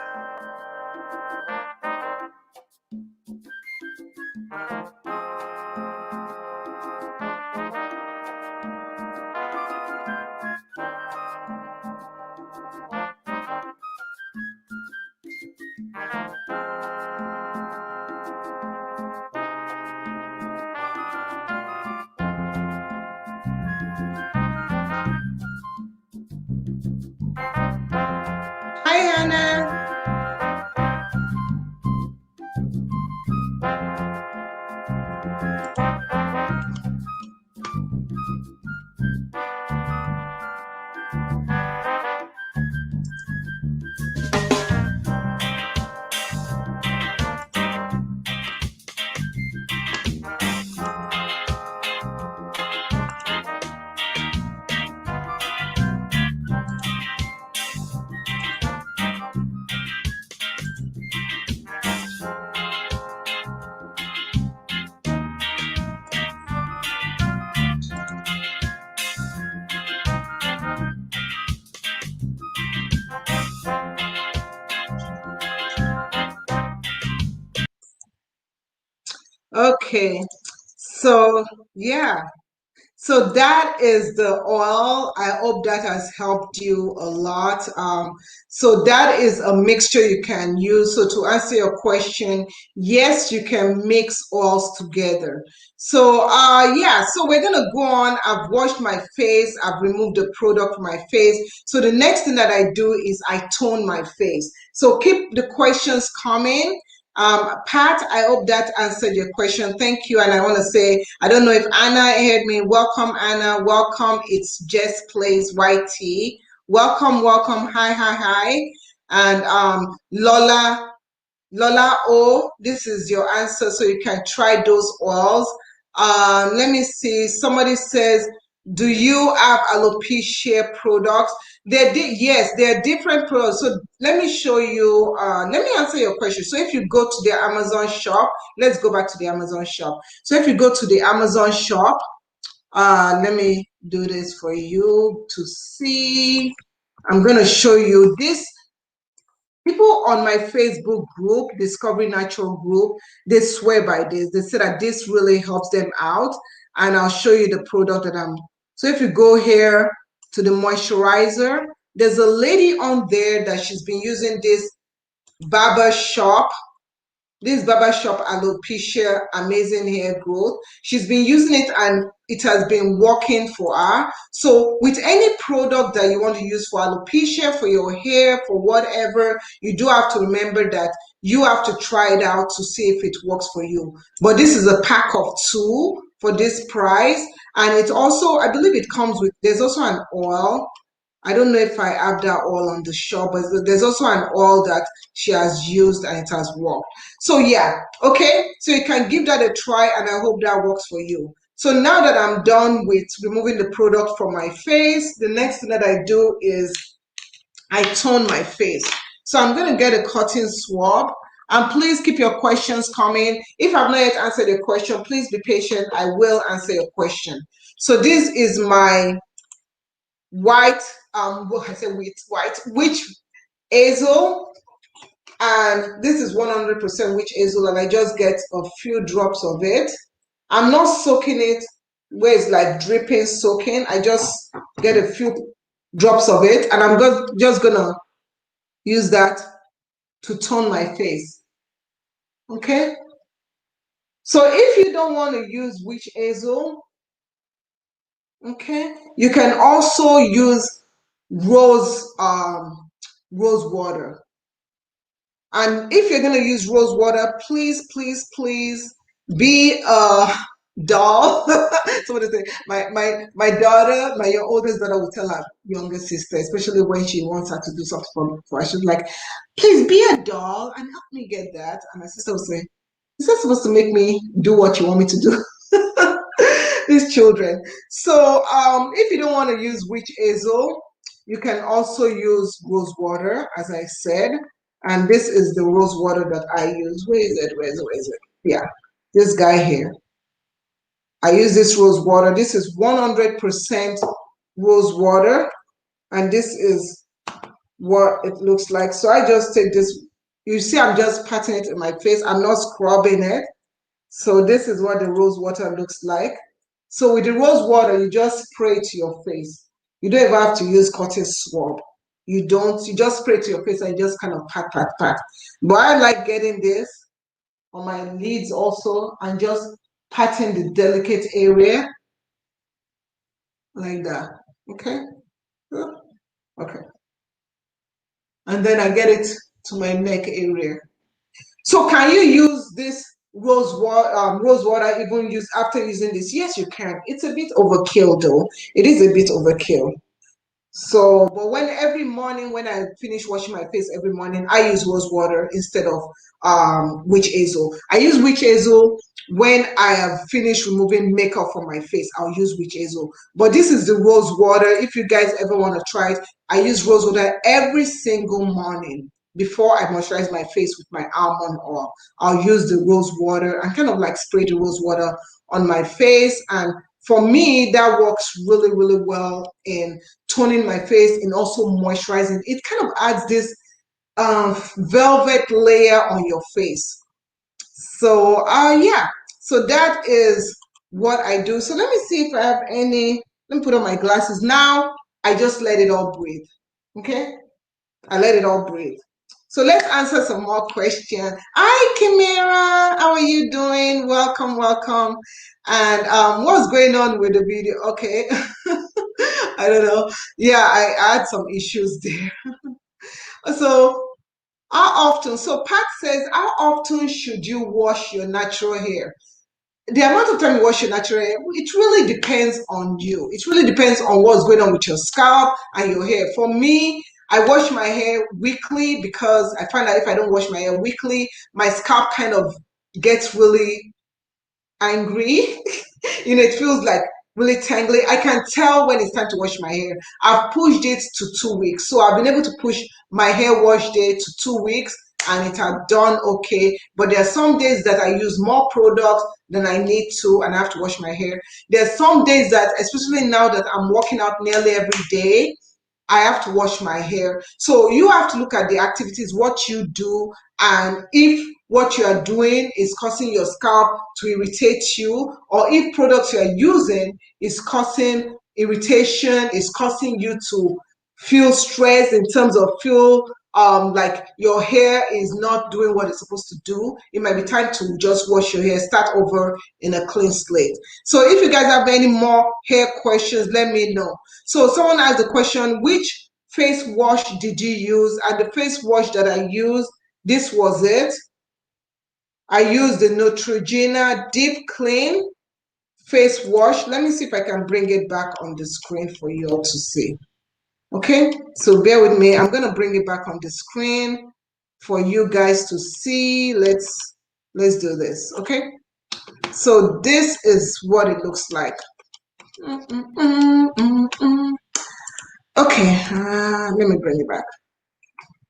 A: Hi, Hannah. Okay. So, yeah. So that is the oil. I hope that has helped you a lot. So that is a mixture you can use. So to answer your question, yes, you can mix oils together. So yeah, so we're gonna go on. I've washed my face, I've removed the product from my face. So the next thing that I do is I tone my face. So keep the questions coming. Pat, I hope that answered your question. Thank you. And I want to say, I don't know if Anna heard me. Welcome, Anna. Welcome. It's Jess Plays YT. Welcome, welcome. Hi, hi, hi. And Lola O, this is your answer, so you can try those oils. Let me see. Somebody says, do you have alopecia products? Yes, there are different products. So let me show you. Let me answer your question. So if you go to the Amazon shop, let's go back to the Amazon shop. So if you go to the Amazon shop, let me do this for you to see. I'm going to show you this. People on my Facebook group, Discovery Natural Group, they swear by this. They say that this really helps them out. And I'll show you the product that I'm. So if you go here to the moisturizer, there's a lady on there that she's been using this Barber Shop alopecia amazing hair growth. She's been using it and it has been working for her. So with any product that you want to use for alopecia, for your hair, for whatever, you do have to remember that you have to try it out to see if it works for you. But this is a pack of 2 for this price. And it also, I believe it comes with, there's also an oil. I don't know if I have that oil on the shop, but there's also an oil that she has used and it has worked. So yeah, okay. So you can give that a try and I hope that works for you. So now that I'm done with removing the product from my face, the next thing that I do is I tone my face. So I'm going to get a cotton swab. And please keep your questions coming. If I've not yet answered your question, please be patient. I will answer your question. So this is my white, what I say white witch hazel, and this is 100% witch hazel, and I just get a few drops of it. I'm not soaking it where it's like dripping soaking. I just get a few drops of it, and I'm just gonna use that to tone my face. Okay. So if you don't want to use witch hazel, okay, you can also use rose water. And if you're going to use rose water, please, please, please be a doll. Somebody say, my daughter, my oldest daughter will tell her younger sister, especially when she wants her to do something for her. She's like, please be a doll and help me get that. And my sister will say, is that supposed to make me do what you want me to do? These children. So if you don't want to use witch hazel, you can also use rose water, as I said. And this is the rose water that I use. Where is it? Where is it? Yeah, this guy here. I use this rose water. This is 100% rose water. And this is what it looks like. So I just take this. You see, I'm just patting it in my face. I'm not scrubbing it. So this is what the rose water looks like. So with the rose water, you just spray to your face. You don't even have to use cotton swab. You don't, you just spray to your face and you just kind of pat, pat, pat. But I like getting this on my lids also and just patting the delicate area like that. Okay? Okay. And then I get it to my neck area. So can you use this rose water even use after using this? Yes, you can. It's a bit overkill though. It is a bit overkill. So, but when every morning when I finish washing my face every morning, I use rose water instead of witch hazel. I use witch hazel when I have finished removing makeup from my face. I'll use witch hazel. But this is the rose water. If you guys ever want to try it, I use rose water every single morning before I moisturize my face with my almond oil. I'll use the rose water and kind of like spray the rose water on my face, and for me, that works really, really well in toning my face and also moisturizing. It kind of adds this velvet layer on your face. So, yeah. So that is what I do. So let me see if I have any. Let me put on my glasses. Now I just let it all breathe. Okay? I let it all breathe. So let's answer some more questions. Hi, Kimira. How are you doing? Welcome, welcome. And what's going on with the video? Okay. I don't know. Yeah, I had some issues there. So how often? So Pat says, how often should you wash your natural hair? The amount of time you wash your natural hair, it really depends on you. It really depends on what's going on with your scalp and your hair. For me, I wash my hair weekly because I find that if I don't wash my hair weekly, my scalp kind of gets really angry. It feels like really tangly. I can tell when it's time to wash my hair. I've pushed it to 2 weeks. So I've been able to push my hair wash day to 2 weeks and it has done okay. But there are some days that I use more products than I need to and I have to wash my hair. There's some days that, especially now that I'm working out nearly every day, I have to wash my hair. So you have to look at the activities, what you do, and if what you are doing is causing your scalp to irritate you, or if products you are using is causing irritation, is causing you to feel stressed in terms of feel like your hair is not doing what it's supposed to do, it might be time to just wash your hair, start over in a clean slate. So if you guys have any more hair questions, let me know. So someone asked the question, which face wash did you use? And the face wash that I used, this was it. I used the Neutrogena Deep Clean face wash. Let me see if I can bring it back on the screen for you all to see. Okay, so bear with me. I'm going to bring it back on the screen for you guys to see. Let's do this. Okay, so this is what it looks like. Okay, let me bring it back.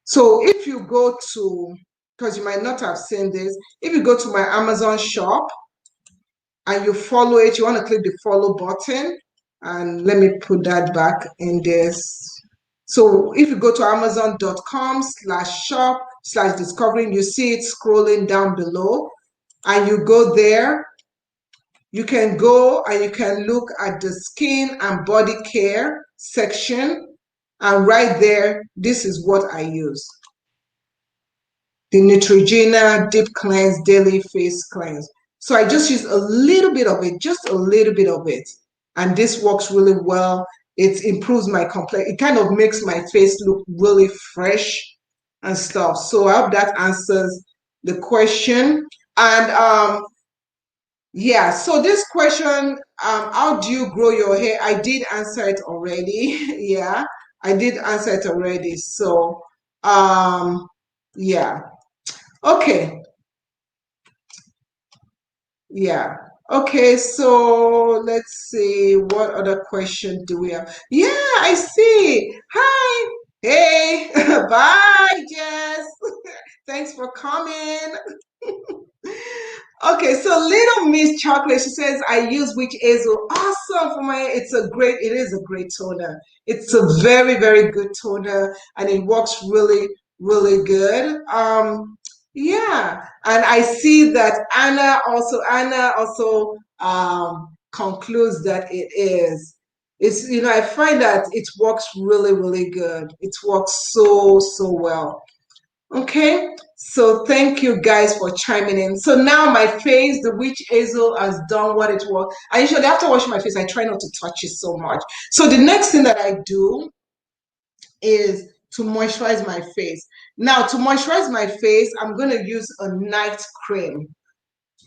A: So if you go to, because you might not have seen this, if you go to my Amazon shop and you follow it, you want to click the follow button, and let me put that back in this. So if you go to amazon.com/shop/discovering, you see it scrolling down below, and you go there, you can go and you can look at the skin and body care section, and right there, this is what I use. The Neutrogena Deep Cleanse Daily Face Cleanse. So I just use a little bit of it, just a little bit of it. And this works really well. It improves my complexion. It kind of makes my face look really fresh and stuff. So I hope that answers the question. And yeah, so this question, how do you grow your hair? I did answer it already. Yeah, I did answer it already. So yeah. Okay. Yeah. Okay, so let's see, what other question do we have? Yeah, I see. Hi. Hey. Bye, Jess. Thanks for coming. Okay, so Little Miss Chocolate, she says, I use Witch Hazel. Awesome for my, it is a great toner. It's a very, very good toner and it works really, really good. Yeah, and I see that Anna also concludes that it is. It's, I find that it works really, really good. It works so, so well. Okay, so thank you guys for chiming in. So now my face, the Witch Hazel has done what it was. I usually, after washing my face, I try not to touch it so much. So the next thing that I do is to moisturize my face. Now, to moisturize my face, I'm going to use a night cream.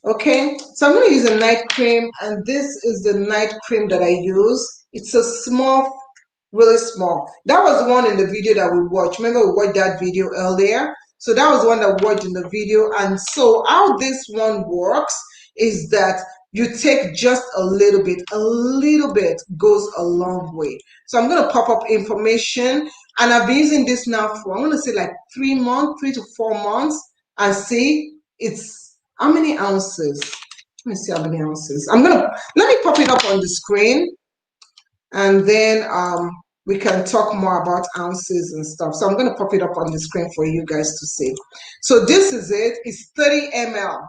A: Okay, so I'm going to use a night cream, and this is the night cream that I use. It's a small, really small. That was the one in the video that we watched. Remember, we watched that video earlier. So that was the one that we watched in the video. And so how this one works is that you take just a little bit goes a long way. So I'm going to pop up information, and I've been using this now for, I'm going to say like 3 months, 3 to 4 months, and see it's how many ounces. Let me see how many ounces. Let me pop it up on the screen, and then we can talk more about ounces and stuff. So I'm going to pop it up on the screen for you guys to see. So this is it. It's 30 ml.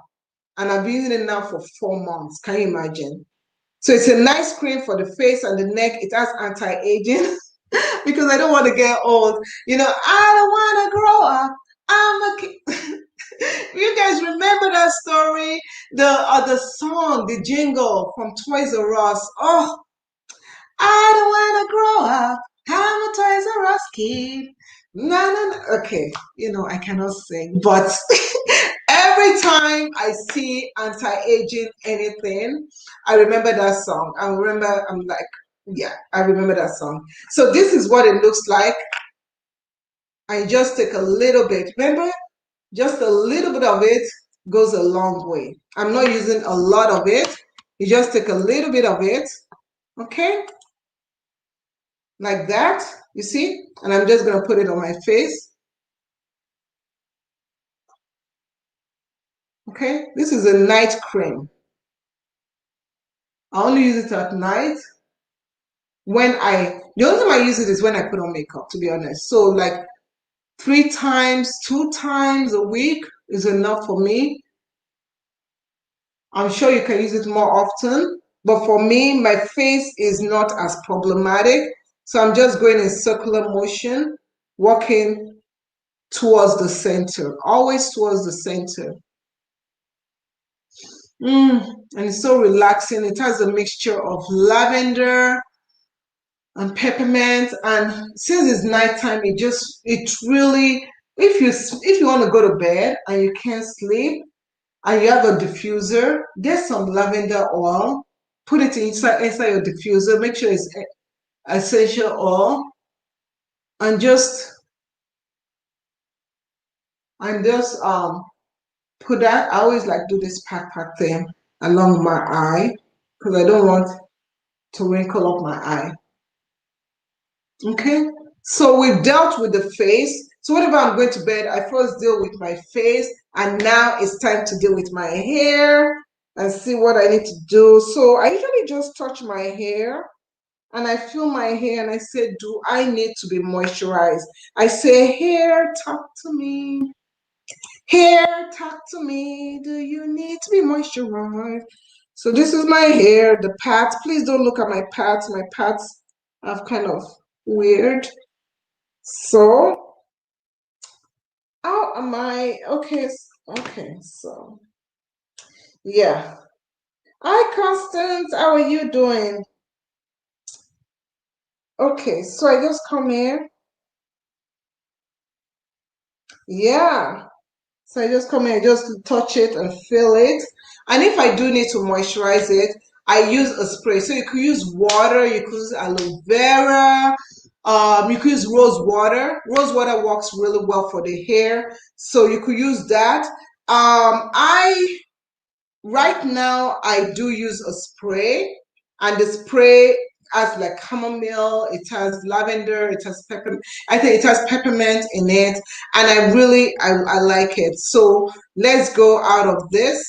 A: and I've been using it now for 4 months. Can you imagine? So it's a nice cream for the face and the neck. It has anti-aging because I don't want to get old. You know, I don't want to grow up. I'm a kid. You guys remember that story? The song, the jingle from Toys R Us. Oh, I don't want to grow up. I'm a Toys R Us kid. No, no, no. Okay, you know, I cannot sing, but every time I see anti-aging anything, I remember that song. I remember, I'm like, yeah, I remember that song. So this is what it looks like. I just take a little bit. Remember, just a little bit of it goes a long way. I'm not using a lot of it. You just take a little bit of it, okay? Like that, you see? And I'm just gonna put it on my face. Okay, this is a night cream. I only use it at night the only time I use it is when I put on makeup, to be honest. So like 3 times, 2 times a week is enough for me. I'm sure you can use it more often, but for me, my face is not as problematic. So I'm just going in circular motion, working towards the center, always towards the center. And it's so relaxing. It has a mixture of lavender and peppermint. And since it's nighttime, it really, if you want to go to bed and you can't sleep and you have a diffuser, get some lavender oil, put it inside your diffuser, make sure it's essential oil, and just put that. I always like do this pat thing along my eye because I don't want to wrinkle up my eye. Okay, so we've dealt with the face. So whenever I'm going to bed, I first deal with my face, and now it's time to deal with my hair and see what I need to do. So I usually just touch my hair and I feel my hair and I say, do I need to be moisturized? I say, hair, talk to me. Hair, talk to me. Do you need to be moisturized? So this is my hair, the parts. Please don't look at my parts. My parts are kind of weird. So, how am I? Okay, okay, so yeah. Hi, Constance. How are you doing? Okay, so I just come here. Yeah. So I just come here, just touch it and feel it. And if I do need to moisturize it, I use a spray. So you could use water, you could use aloe vera, you could use rose water. Rose water works really well for the hair. So you could use that. I Right now, I do use a spray, and the spray has like chamomile, it has lavender, it has peppermint. I think it has peppermint in it, and I like it. So let's go out of this.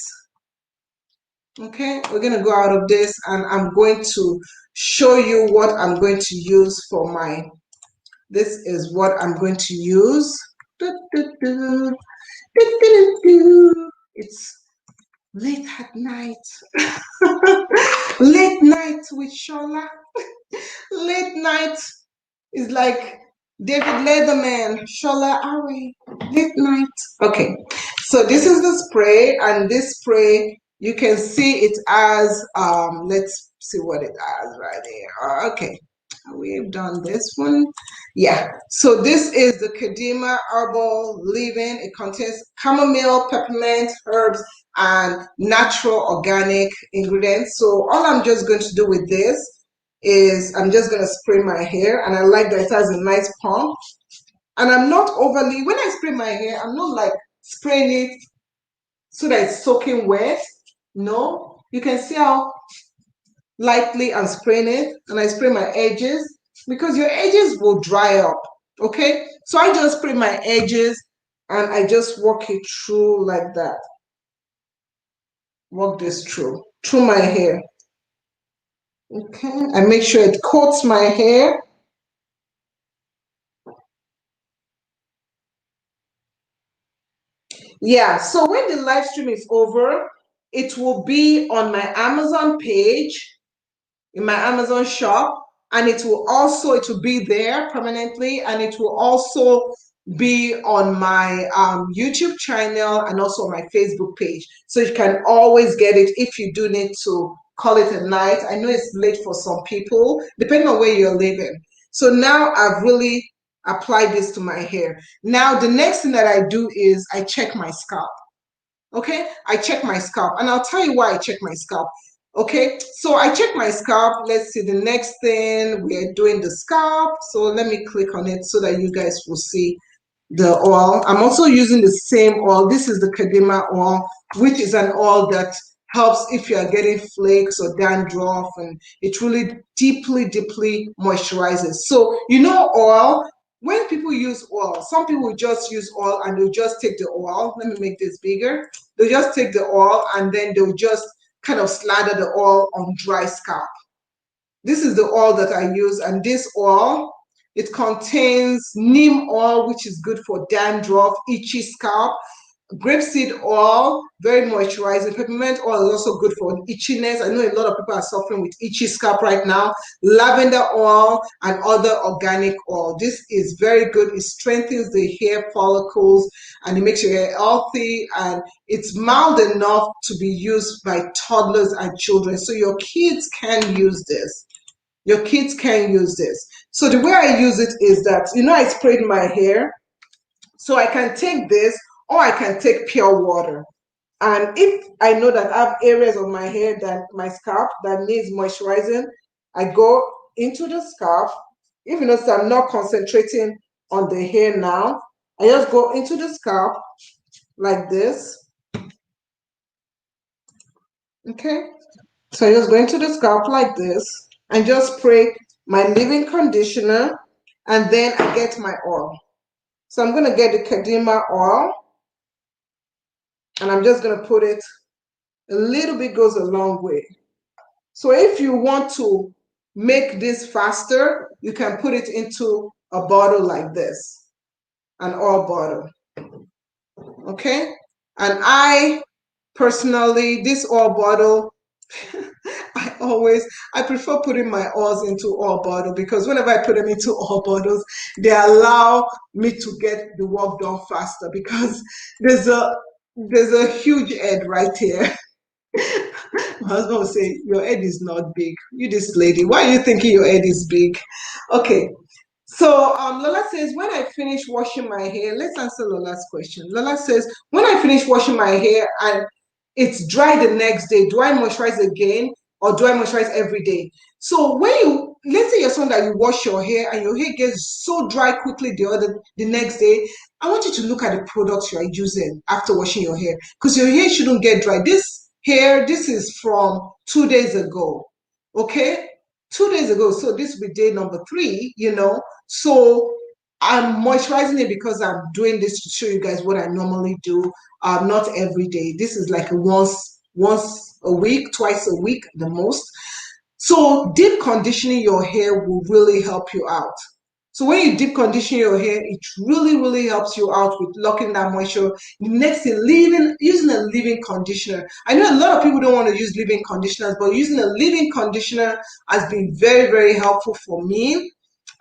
A: Okay, we're gonna go out of this, and I'm going to show you what I'm going to use for my. This is what I'm going to use. It's late at night. Late night with Shola. Late night is like David Letterman, Shola Awe. Late night. Okay, so this is the spray, and this spray you can see it as let's see what it has right here. Okay, we've done this one. Yeah, so this is the Kadima Herbal Leave-In. It contains chamomile, peppermint, herbs, and natural organic ingredients. So all I'm just going to do with this is I'm just going to spray my hair, and I like that it has a nice pump. And I'm not overly, when I spray my hair, I'm not like spraying it so that it's soaking wet. No, you can see how lightly I'm spraying it, and I spray my edges because your edges will dry up. Okay, so I just spray my edges and I just walk it through like that. Walk this through my hair. Okay, I make sure it coats my hair. Yeah, so when the live stream is over, it will be on my Amazon page, in my Amazon shop, and it will be there permanently, and it will also be on my YouTube channel and also on my Facebook page. So you can always get it if you do need to call it a night. I know it's late for some people, depending on where you're living. So now I've really applied this to my hair. Now, the next thing that I do is I check my scalp. Okay, I check my scalp, and I'll tell you why I check my scalp. Okay, so I check my scalp. Let's see, the next thing we're doing the scalp. So let me click on it so that you guys will see the oil. I'm also using the same oil. This is the Kadima oil, which is an oil that helps if you are getting flakes or dandruff, and it really deeply moisturizes. So oil, when people use oil, some people just use oil and they'll just take the oil. Let me make this bigger. They'll just take the oil and then they'll just kind of slather the oil on dry scalp. This is the oil that I use, and this oil, it contains neem oil, which is good for dandruff, itchy scalp. Grapeseed oil, very moisturizing. Peppermint oil is also good for itchiness. I know a lot of people are suffering with itchy scalp right now. Lavender oil and other organic oil. This is very good. It strengthens the hair follicles and it makes your hair healthy, and it's mild enough to be used by toddlers and children. So your kids can use this. Your kids can use this. So the way I use it is that, I sprayed my hair. So I can take this, or I can take pure water. And if I know that I have areas of my hair, that my scalp that needs moisturizing, I go into the scalp. If you notice, I'm not concentrating on the hair now. I just go into the scalp like this. Okay. So I just go into the scalp like this and just spray my leave-in conditioner, and then I get my oil. So I'm going to get the Kadima oil, and I'm just going to put it, a little bit goes a long way. So if you want to make this faster, you can put it into a bottle like this, an oil bottle. Okay? And I personally, this oil bottle, I prefer putting my oils into oil bottle, because whenever I put them into oil bottles, they allow me to get the work done faster, because there's a huge head right here. My husband will say, your head is not big. You, this lady, why are you thinking your head is big? Okay. So Lola says, when I finish washing my hair, let's answer Lola's question. Lola says, when I finish washing my hair and it's dry the next day, do I moisturize again, or do I moisturize every day? So let's say you're someone that you wash your hair and your hair gets so dry quickly the next day, I want you to look at the products you are using after washing your hair, because your hair shouldn't get dry. This is from 2 days ago, okay? 2 days ago, so this will be day number 3, so I'm moisturizing it because I'm doing this to show you guys what I normally do. Not every day. This is like once a week, twice a week, the most. So deep conditioning your hair will really help you out. So when you deep condition your hair, it really helps you out with locking that moisture. Next thing, using a leave-in conditioner. I know a lot of people don't want to use leave-in conditioners, but using a leave-in conditioner has been very helpful for me.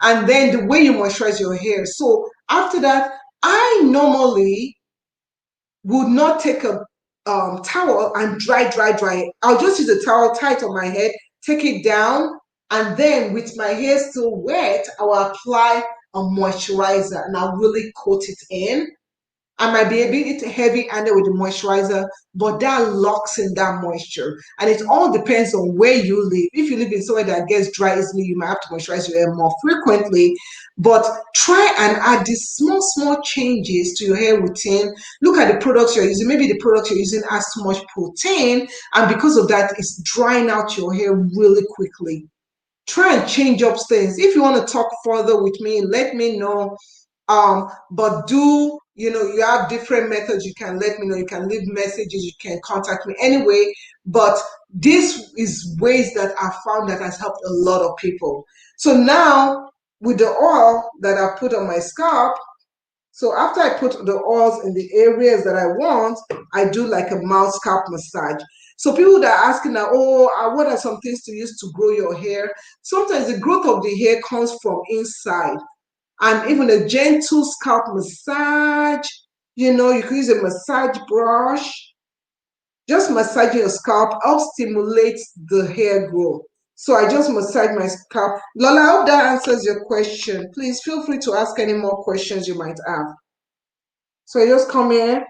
A: And then the way you moisturize your hair. So after that, I normally would not take a towel and dry. I'll just use a towel, tie it on my head, take it down, and then with my hair still wet, I will apply a moisturizer and I'll really coat it in. I might be a bit heavy-handed with the moisturizer, but that locks in that moisture. And it all depends on where you live. If you live in somewhere that gets dry easily, you might have to moisturize your hair more frequently. But try and add these small changes to your hair routine. Look at the products you're using. Maybe the product you're using has too much protein, and because of that, it's drying out your hair really quickly. Try and change up things. If you want to talk further with me, let me know. But you have different methods. You can let me know. You can leave messages. You can contact me anyway. But this is ways that I found that has helped a lot of people. So now with the oil that I put on my scalp, so after I put the oils in the areas that I want, I do like a mild scalp massage. So people that are asking that, oh, what are some things to use to grow your hair? Sometimes the growth of the hair comes from inside. And even a gentle scalp massage, you know, you can use a massage brush. Just massaging your scalp helps stimulate the hair growth. So I just massage my scalp. Lola, I hope that answers your question. Please feel free to ask any more questions you might have. So I just come here,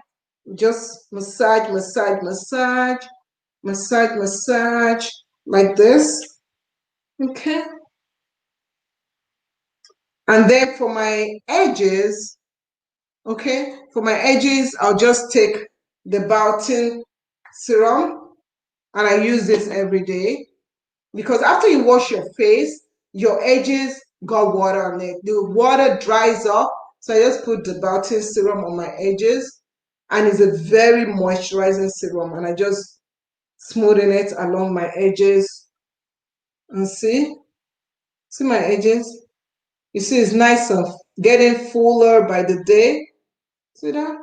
A: just massage, massage, massage, massage, massage, like this. Okay. And then for my edges, okay, for my edges, I'll just take the Biotin serum, and I use this every day because after you wash your face, your edges got water on it. The water dries up, so I just put the Biotin serum on my edges, and it's a very moisturizing serum, and I just smoothen it along my edges, and see my edges. You see, it's nice of getting fuller by the day. See that?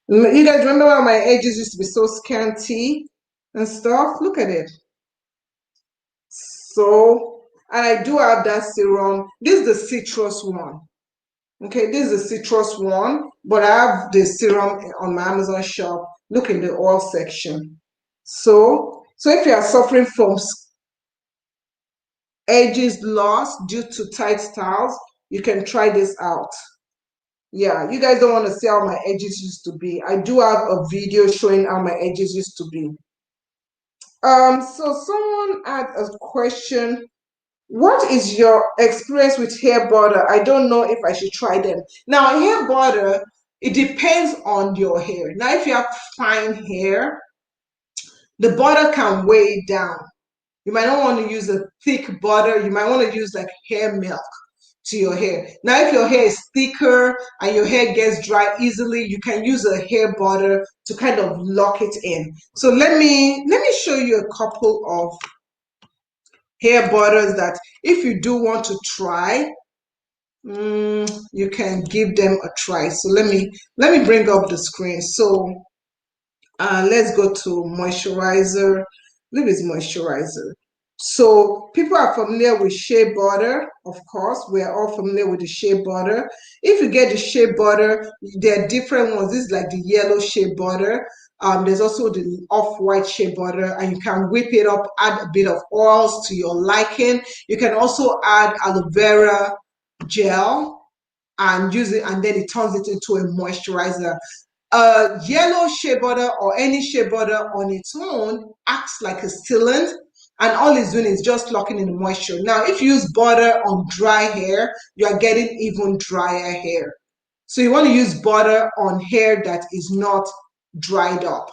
A: You guys remember when my edges used to be so scanty and stuff? Look at it. So, and I do have that serum. This is the citrus one. Okay, this is the citrus one, but I have the serum on my Amazon shop. Look in the oil section. So if you are suffering from edges loss due to tight styles, you can try this out. Yeah, you guys don't want to see how my edges used to be. I do have a video showing how my edges used to be. So someone had a question. What is your experience with hair butter? I don't know if I should try them. Now, hair butter, it depends on your hair. Now, if you have fine hair, the butter can weigh down. You might not want to use a thick butter. You might want to use like hair milk to your hair. Now, if your hair is thicker and your hair gets dry easily, you can use a hair butter to kind of lock it in. So let me show you a couple of hair butters that if you do want to try, you can give them a try. So let me bring up the screen. So let's go to moisturizer. Leave is moisturizer. So people are familiar with shea butter, of course. We are all familiar with the shea butter. If you get the shea butter, there are different ones. This is like the yellow shea butter. There's also the off-white shea butter, and you can whip it up, add a bit of oils to your liking. You can also add aloe vera gel and use it, and then it turns it into a moisturizer. Yellow shea butter or any shea butter on its own acts like a sealant, and all it's doing is just locking in the moisture. Now, if you use butter on dry hair, you are getting even drier hair. So you want to use butter on hair that is not dried up.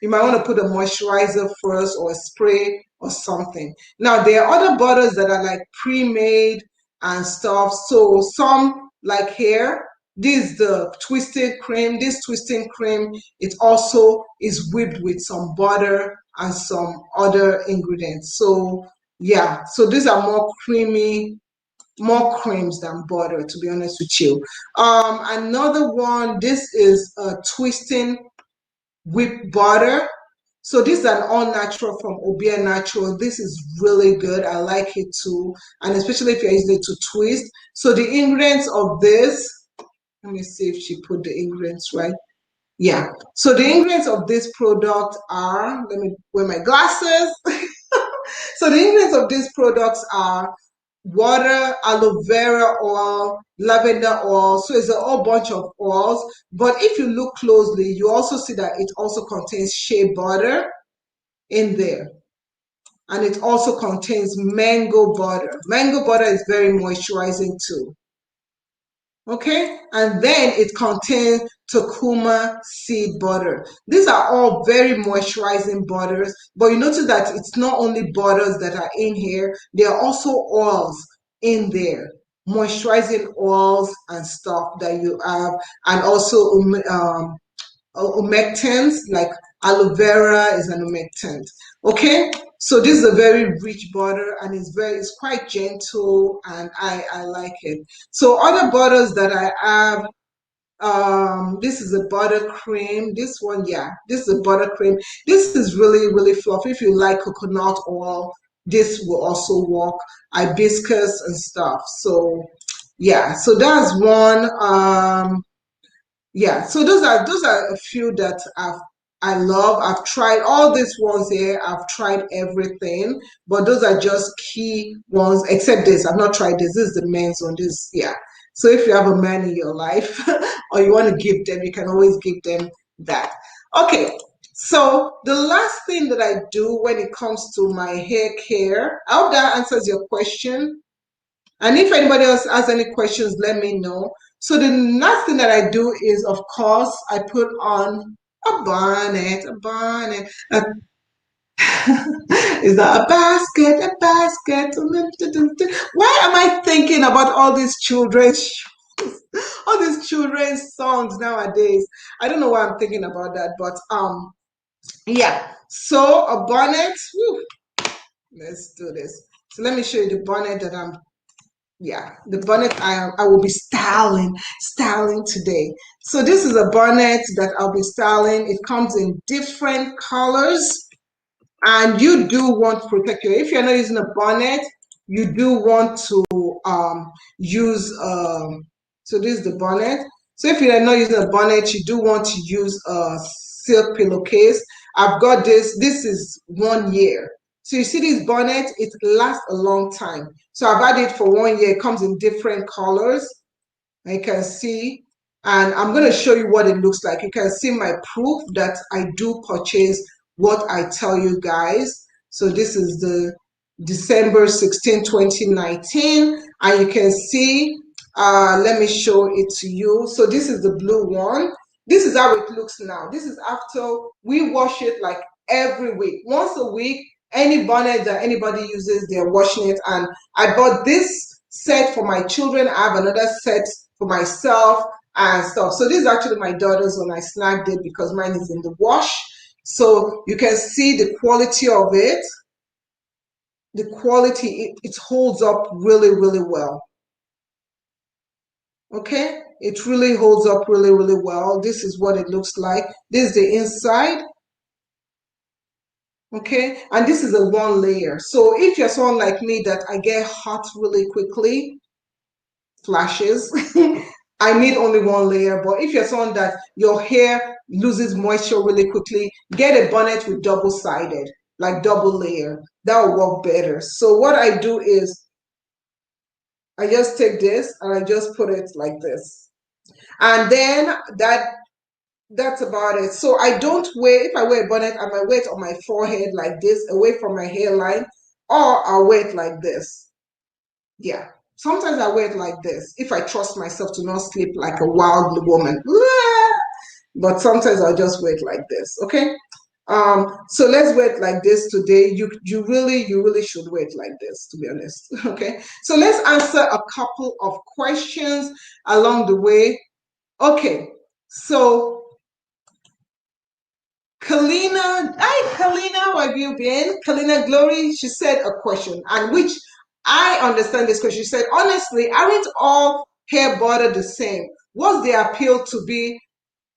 A: You might want to put a moisturizer first or a spray or something. Now, there are other butters that are like pre-made and stuff. So some like hair, this is the twisted cream. This twisting cream, it also is whipped with some butter and some other ingredients. So yeah, so these are more creamy, more creams than butter, to be honest with you. Another one, this is a twisting whipped butter. So this is an all natural from Obia Natural. This is really good. I like it too. And especially if you're using it to twist. So the ingredients of this, let me see if she put the ingredients right. Yeah. So the ingredients of this product are, let me wear my glasses. So the ingredients of these products are water, aloe vera oil, lavender oil. So it's a whole bunch of oils. But if you look closely, you also see that it also contains shea butter in there. And it also contains mango butter. Mango butter is very moisturizing too. Okay, and then it contains Tokuma seed butter. These are all very moisturizing butters, but you notice that it's not only butters that are in here, there are also oils in there, moisturizing oils and stuff that you have, and also humectants, like aloe vera is an humectant. Okay, so this is a very rich butter, and it's quite gentle, and I like it. So other butters that I have This is a buttercream. This one, yeah, this is a buttercream. This is really, really fluffy. If you like coconut oil, this will also work. Hibiscus and stuff. So yeah, so that's one. Yeah, so those are a few that I love. I've tried all these ones here. I've tried everything, but those are just key ones. Except this, I've not tried this. This is the men's one. This, yeah. So if you have a man in your life or you want to give them, you can always give them that. Okay. So the last thing that I do when it comes to my hair care, I hope that answers your question. And if anybody else has any questions, let me know. So the next thing that I do is, of course, I put on a bonnet, a bonnet. Is that a basket, a basket? Why am I thinking about all these children's all these children's songs nowadays? I don't know why I'm thinking about that, but yeah. So a bonnet. Whew, let's do this. So let me show you the bonnet that I'm, yeah, the bonnet I will be styling today. So this is a bonnet that I'll be styling. It comes in different colors, and you do want to protect your, if you're not using a bonnet, you do want to use so this is the bonnet. So if you're not using a bonnet, you do want to use a silk pillowcase. I've got this is 1 year. So you see this bonnet, it lasts a long time. So I've had it for 1 year. It comes in different colors. You can see, and I'm going to show you what it looks like. You can see my proof that I do purchase what I tell you guys. So this is the December 16, 2019, and you can see, let me show it to you. So this is the blue one. This is how it looks now. This is after we wash it like every week. Once a week, any bonnet that anybody uses, they're washing it. And I bought this set for my children. I have another set for myself and stuff. So this is actually my daughter's one. I snagged it because mine is in the wash. So you can see the quality of it. The quality, it holds up really, really well. Okay, it really holds up really, really well. This is what it looks like. This is the inside. Okay, and this is a 1 layer. So if you're someone like me that I get hot really quickly, flashes, I need only 1 layer. But if you're someone that your hair loses moisture really quickly, get a bonnet with double-sided, like double layer. That will work better. So what I do is I just take this and I just put it like this. And then that's about it. So I don't wear, if I wear a bonnet, I might wear it on my forehead like this, away from my hairline, or I'll wear it like this. Yeah. Sometimes I wear it like this if I trust myself to not sleep like a wild woman. But sometimes I'll just wear it like this. Okay. So let's wear it like this today. You really should wear it like this, to be honest. Okay. So let's answer a couple of questions along the way. Okay. So Kalina, hi Kalina, how have you been? Kalina Glory, she said a question, and which I understand this question. She said, honestly, aren't all hair butter the same? What's the appeal to be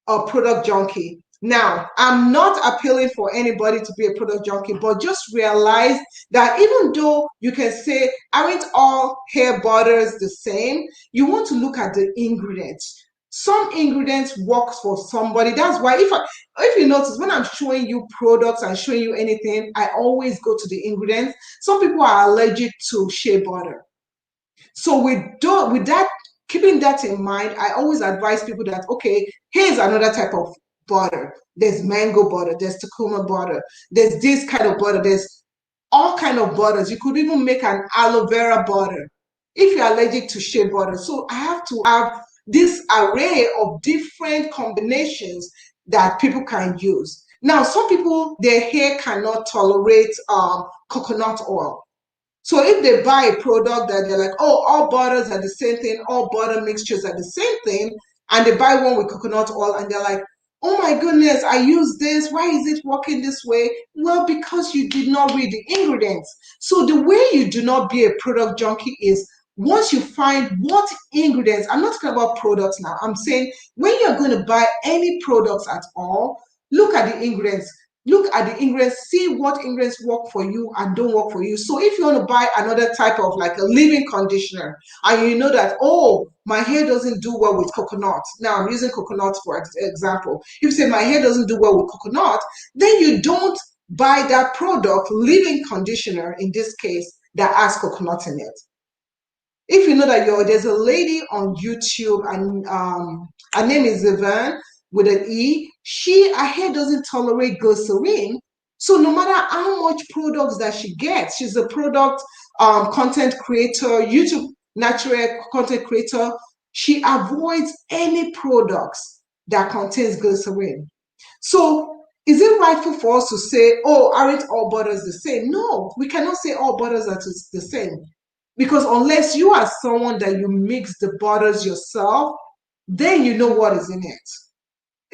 A: a product junkie? Now, I'm not appealing for anybody to be a product junkie, but just realize that even though you can say, aren't all hair butters the same? You want to look at the ingredients. Some ingredients works for somebody. That's why if you notice, when I'm showing you products and showing you anything, I always go to the ingredients. Some people are allergic to shea butter. So with that, keeping that in mind, I always advise people that, okay, here's another type of butter. There's mango butter, there's Tacoma butter, there's this kind of butter, there's all kind of butters. You could even make an aloe vera butter if you're allergic to shea butter. So I have to have this array of different combinations that people can use. Now, some people, their hair cannot tolerate coconut oil. So if they buy a product that they're like, oh, all butters are the same thing, all butter mixtures are the same thing, and they buy one with coconut oil and they're like, oh my goodness, I use this. Why is it working this way? Well, because you did not read the ingredients. So the way you do not be a product junkie is once you find what ingredients, I'm not talking about products now, I'm saying when you're going to buy any products at all, look at the ingredients. Look at the ingredients, see what ingredients work for you and don't work for you. So if you want to buy another type of like a leave-in conditioner and you know that, oh, my hair doesn't do well with coconut. Now I'm using coconut for example. If you say my hair doesn't do well with coconut, then you don't buy that product, leave-in conditioner in this case, that has coconut in it. If you know that there's a lady on YouTube and her name is Yvonne with an E. Her hair doesn't tolerate glycerin. So no matter how much products that she gets, she's a product content creator, YouTube natural content creator. She avoids any products that contains glycerin. So is it rightful for us to say, oh, aren't all butters the same? No, we cannot say all butters are the same. Because unless you are someone that you mix the butters yourself, then you know what is in it.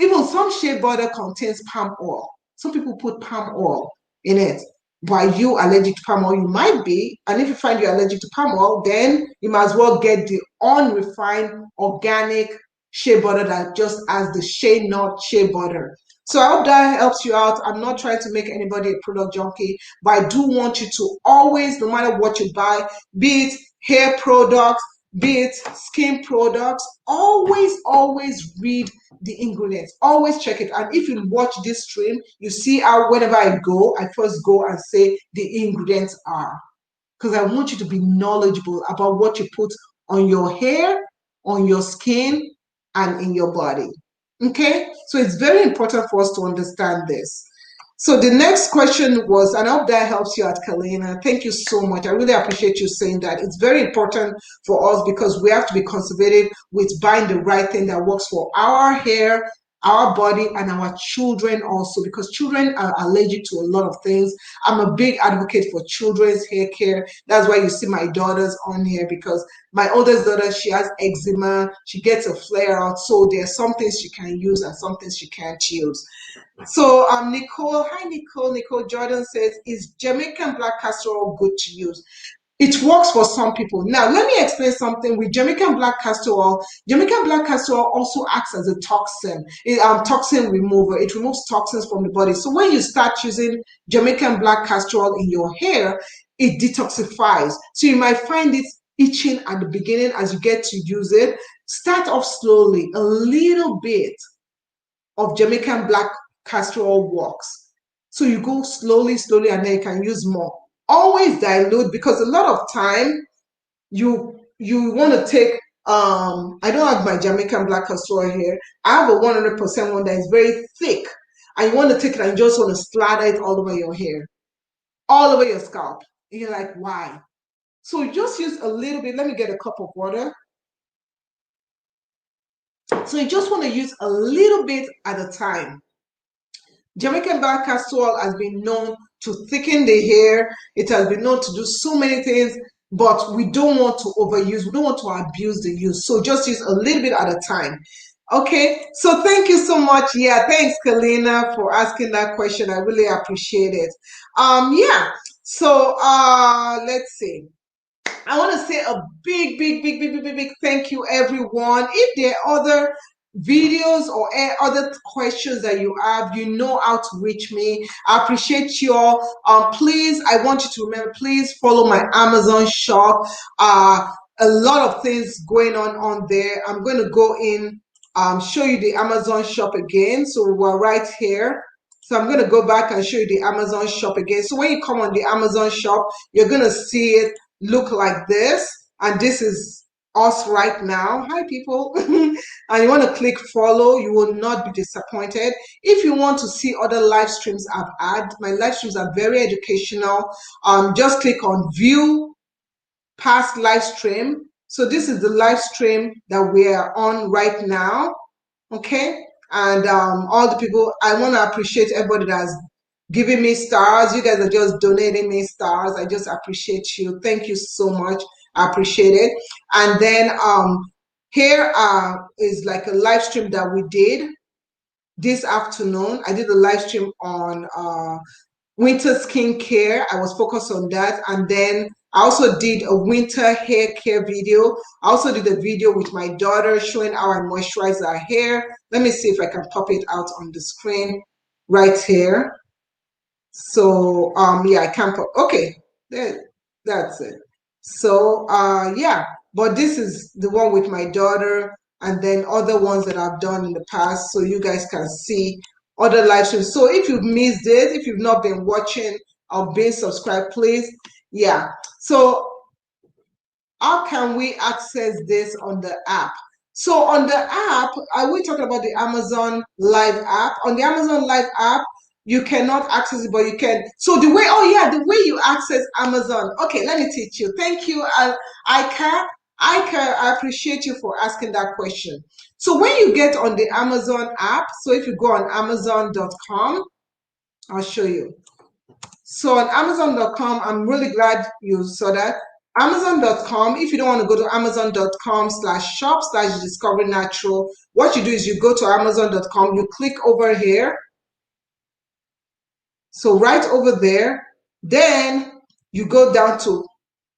A: Even some shea butter contains palm oil. Some people put palm oil in it. Why you allergic to palm oil? You might be. And if you find you're allergic to palm oil, then you might as well get the unrefined organic shea butter that just has the shea nut shea butter. So I hope that helps you out. I'm not trying to make anybody a product junkie, but I do want you to always, no matter what you buy, be it hair products, be it skin products, always read the ingredients. Always check it. And if you watch this stream, you see how whenever I go, I first go and say the ingredients are. Because I want you to be knowledgeable about what you put on your hair, on your skin, and in your body. Okay? So it's very important for us to understand this. So the next question was, and I hope that helps you out, Kalina. Thank you so much. I really appreciate you saying that. It's very important for us because we have to be conservative with buying the right thing that works for our hair, our body, and our children also, because children are allergic to a lot of things. I'm a big advocate for children's hair care. That's why you see my daughters on here, because my oldest daughter, she has eczema, she gets a flare out, so there are some things she can use and some things she can't use. So Nicole, hi Nicole. Nicole Jordan says, is Jamaican black castor oil good to use? It works for some people. Now, let me explain something with Jamaican black castor oil. Jamaican black castor oil also acts as a toxin, toxin remover. It removes toxins from the body. So when you start using Jamaican black castor oil in your hair, it detoxifies. So you might find it itching at the beginning as you get to use it. Start off slowly, a little bit of Jamaican black castor oil works. So you go slowly, and then you can use more. Always dilute, because a lot of time you want to take I don't have my Jamaican black castor oil here. I have a 100% one that is very thick, and you want to take it and you just want to slather it all over your hair, all over your scalp. And you're like, why? So you just use a little bit. Let me get a cup of water. So you just want to use a little bit at a time. Jamaican black castor oil has been known to thicken the hair. It has been known to do so many things, but we don't want to overuse. We don't want to abuse the use. So just use a little bit at a time. Okay, so thank you so much. Yeah, thanks, Kalina, for asking that question. I really appreciate it. Yeah, so let's see. I want to say a big thank you, everyone. If there are other videos or other questions that you have, you know how to reach me. I appreciate you all. Please, I want you to remember, please follow my Amazon shop. A lot of things going on there. I'm going to go in, show you the Amazon shop again. So we're right here. So I'm going to go back and show you the Amazon shop again. So when you come on the Amazon shop, you're going to see it look like this, and this is us right now. Hi people. And you want to click follow, you will not be disappointed. If you want to see other live streams I've had, my live streams are very educational. Just click on view past live stream. So this is the live stream that we are on right now. Okay, and all the people, I want to appreciate everybody that's giving me stars. You guys are just donating me stars. I just appreciate you. Thank you so much. I appreciate it. And then here is like a live stream that we did this afternoon. I did a live stream on winter skincare. I was focused on that. And then I also did a winter hair care video. I also did a video with my daughter showing how I moisturize our hair. Let me see if I can pop it out on the screen right here. So yeah, I can't pop. Okay, that's it. So yeah, but this is the one with my daughter, and then other ones that I've done in the past, so you guys can see other live streams. So if you've missed it, if you've not been watching or been subscribed, please, yeah. So how can we access this on the app? So on the app, we talked about the Amazon Live app. On the Amazon Live app, you cannot access it, but you can. So the way, oh yeah, the way you access Amazon. Okay, let me teach you. Thank you, I appreciate you for asking that question. So when you get on the Amazon app, so if you go on Amazon.com, I'll show you. So on Amazon.com, I'm really glad you saw that. Amazon.com, if you don't want to go to Amazon.com/shop/discover natural, what you do is you go to Amazon.com, you click over here. So right over there, then you go down to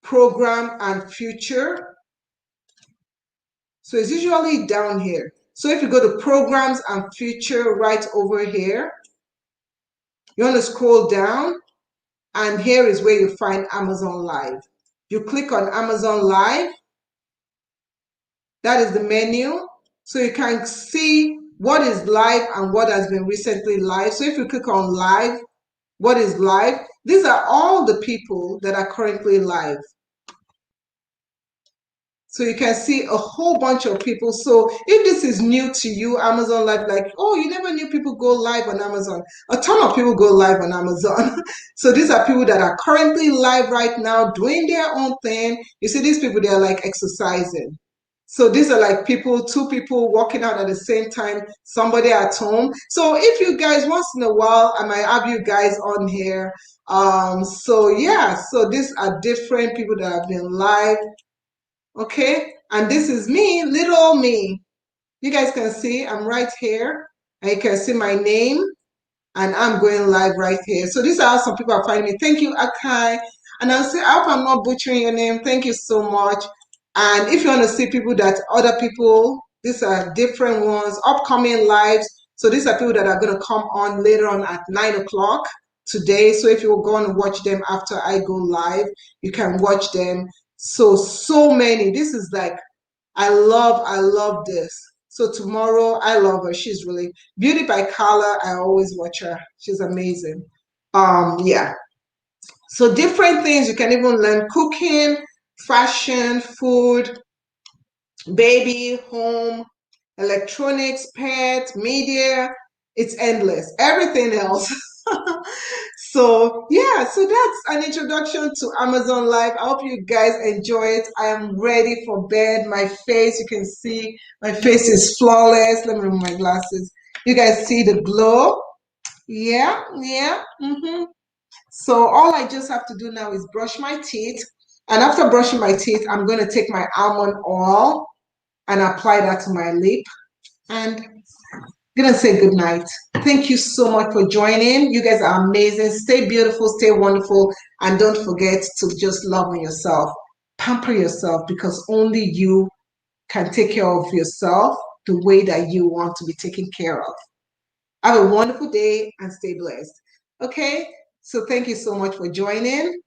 A: program and future. So it's usually down here. So if you go to programs and future right over here, you want to scroll down, and here is where you find Amazon Live. You click on Amazon Live. That is the menu. So you can see what is live and what has been recently live. So if you click on live, what is live? These are all the people that are currently live. So you can see a whole bunch of people. So if this is new to you, Amazon Live, like, oh, you never knew people go live on Amazon. A ton of people go live on Amazon. So these are people that are currently live right now doing their own thing. You see these people, they are like exercising. So these are like people, two people walking out at the same time, somebody at home. So if you guys, once in a while, I might have you guys on here. So yeah, so these are different people that have been live. Okay, and this is me, little me. You guys can see I'm right here, and you can see my name, and I'm going live right here. So these are how some people are finding me. Thank you, Akai. And I'll say, I hope I'm not butchering your name. Thank you so much. And if you want to see people that other people, these are different ones, upcoming lives. So these are people that are going to come on later on at 9 o'clock today. So if you go and watch them after I go live, you can watch them. So many. This is like, I love this. So tomorrow, I love her. She's really Beauty by Carla. I always watch her. She's amazing. Yeah. So different things you can even learn: cooking, fashion, food, baby, home, electronics, pet, media. It's endless. Everything else. So yeah, so that's an introduction to Amazon Live. I hope you guys enjoy it. I am ready for bed. My face, you can see my face is flawless. Let me remove my glasses. You guys see the glow? Yeah, yeah. So all I just have to do now is brush my teeth. And after brushing my teeth, I'm going to take my almond oil and apply that to my lip. And gonna say good night. Thank you so much for joining. You guys are amazing. Stay beautiful, stay wonderful, and don't forget to just love on yourself. Pamper yourself, because only you can take care of yourself the way that you want to be taken care of. Have a wonderful day and stay blessed. Okay, so thank you so much for joining,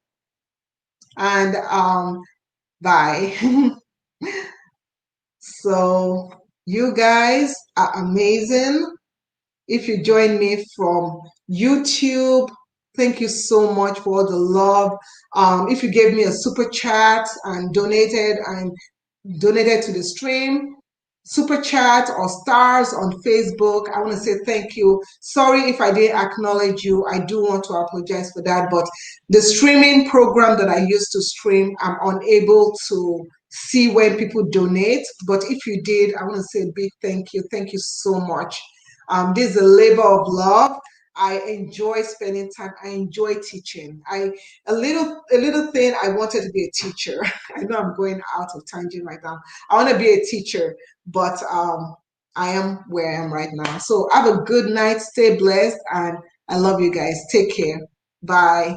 A: and bye. So you guys are amazing. If you join me from YouTube, thank you so much for all the love. If you gave me a super chat and donated to the stream, super chat or stars on Facebook, I want to say thank you. Sorry if I didn't acknowledge you. I do want to apologize for that. But the streaming program that I used to stream, I'm unable to see when people donate. But if you did, I want to say a big thank you. Thank you so much. This is a labor of love. I enjoy spending time. I enjoy teaching. A little thing. I wanted to be a teacher. I know I'm going out of tangent right now. I want to be a teacher, but I am where I am right now. So have a good night. Stay blessed, and I love you guys. Take care. Bye.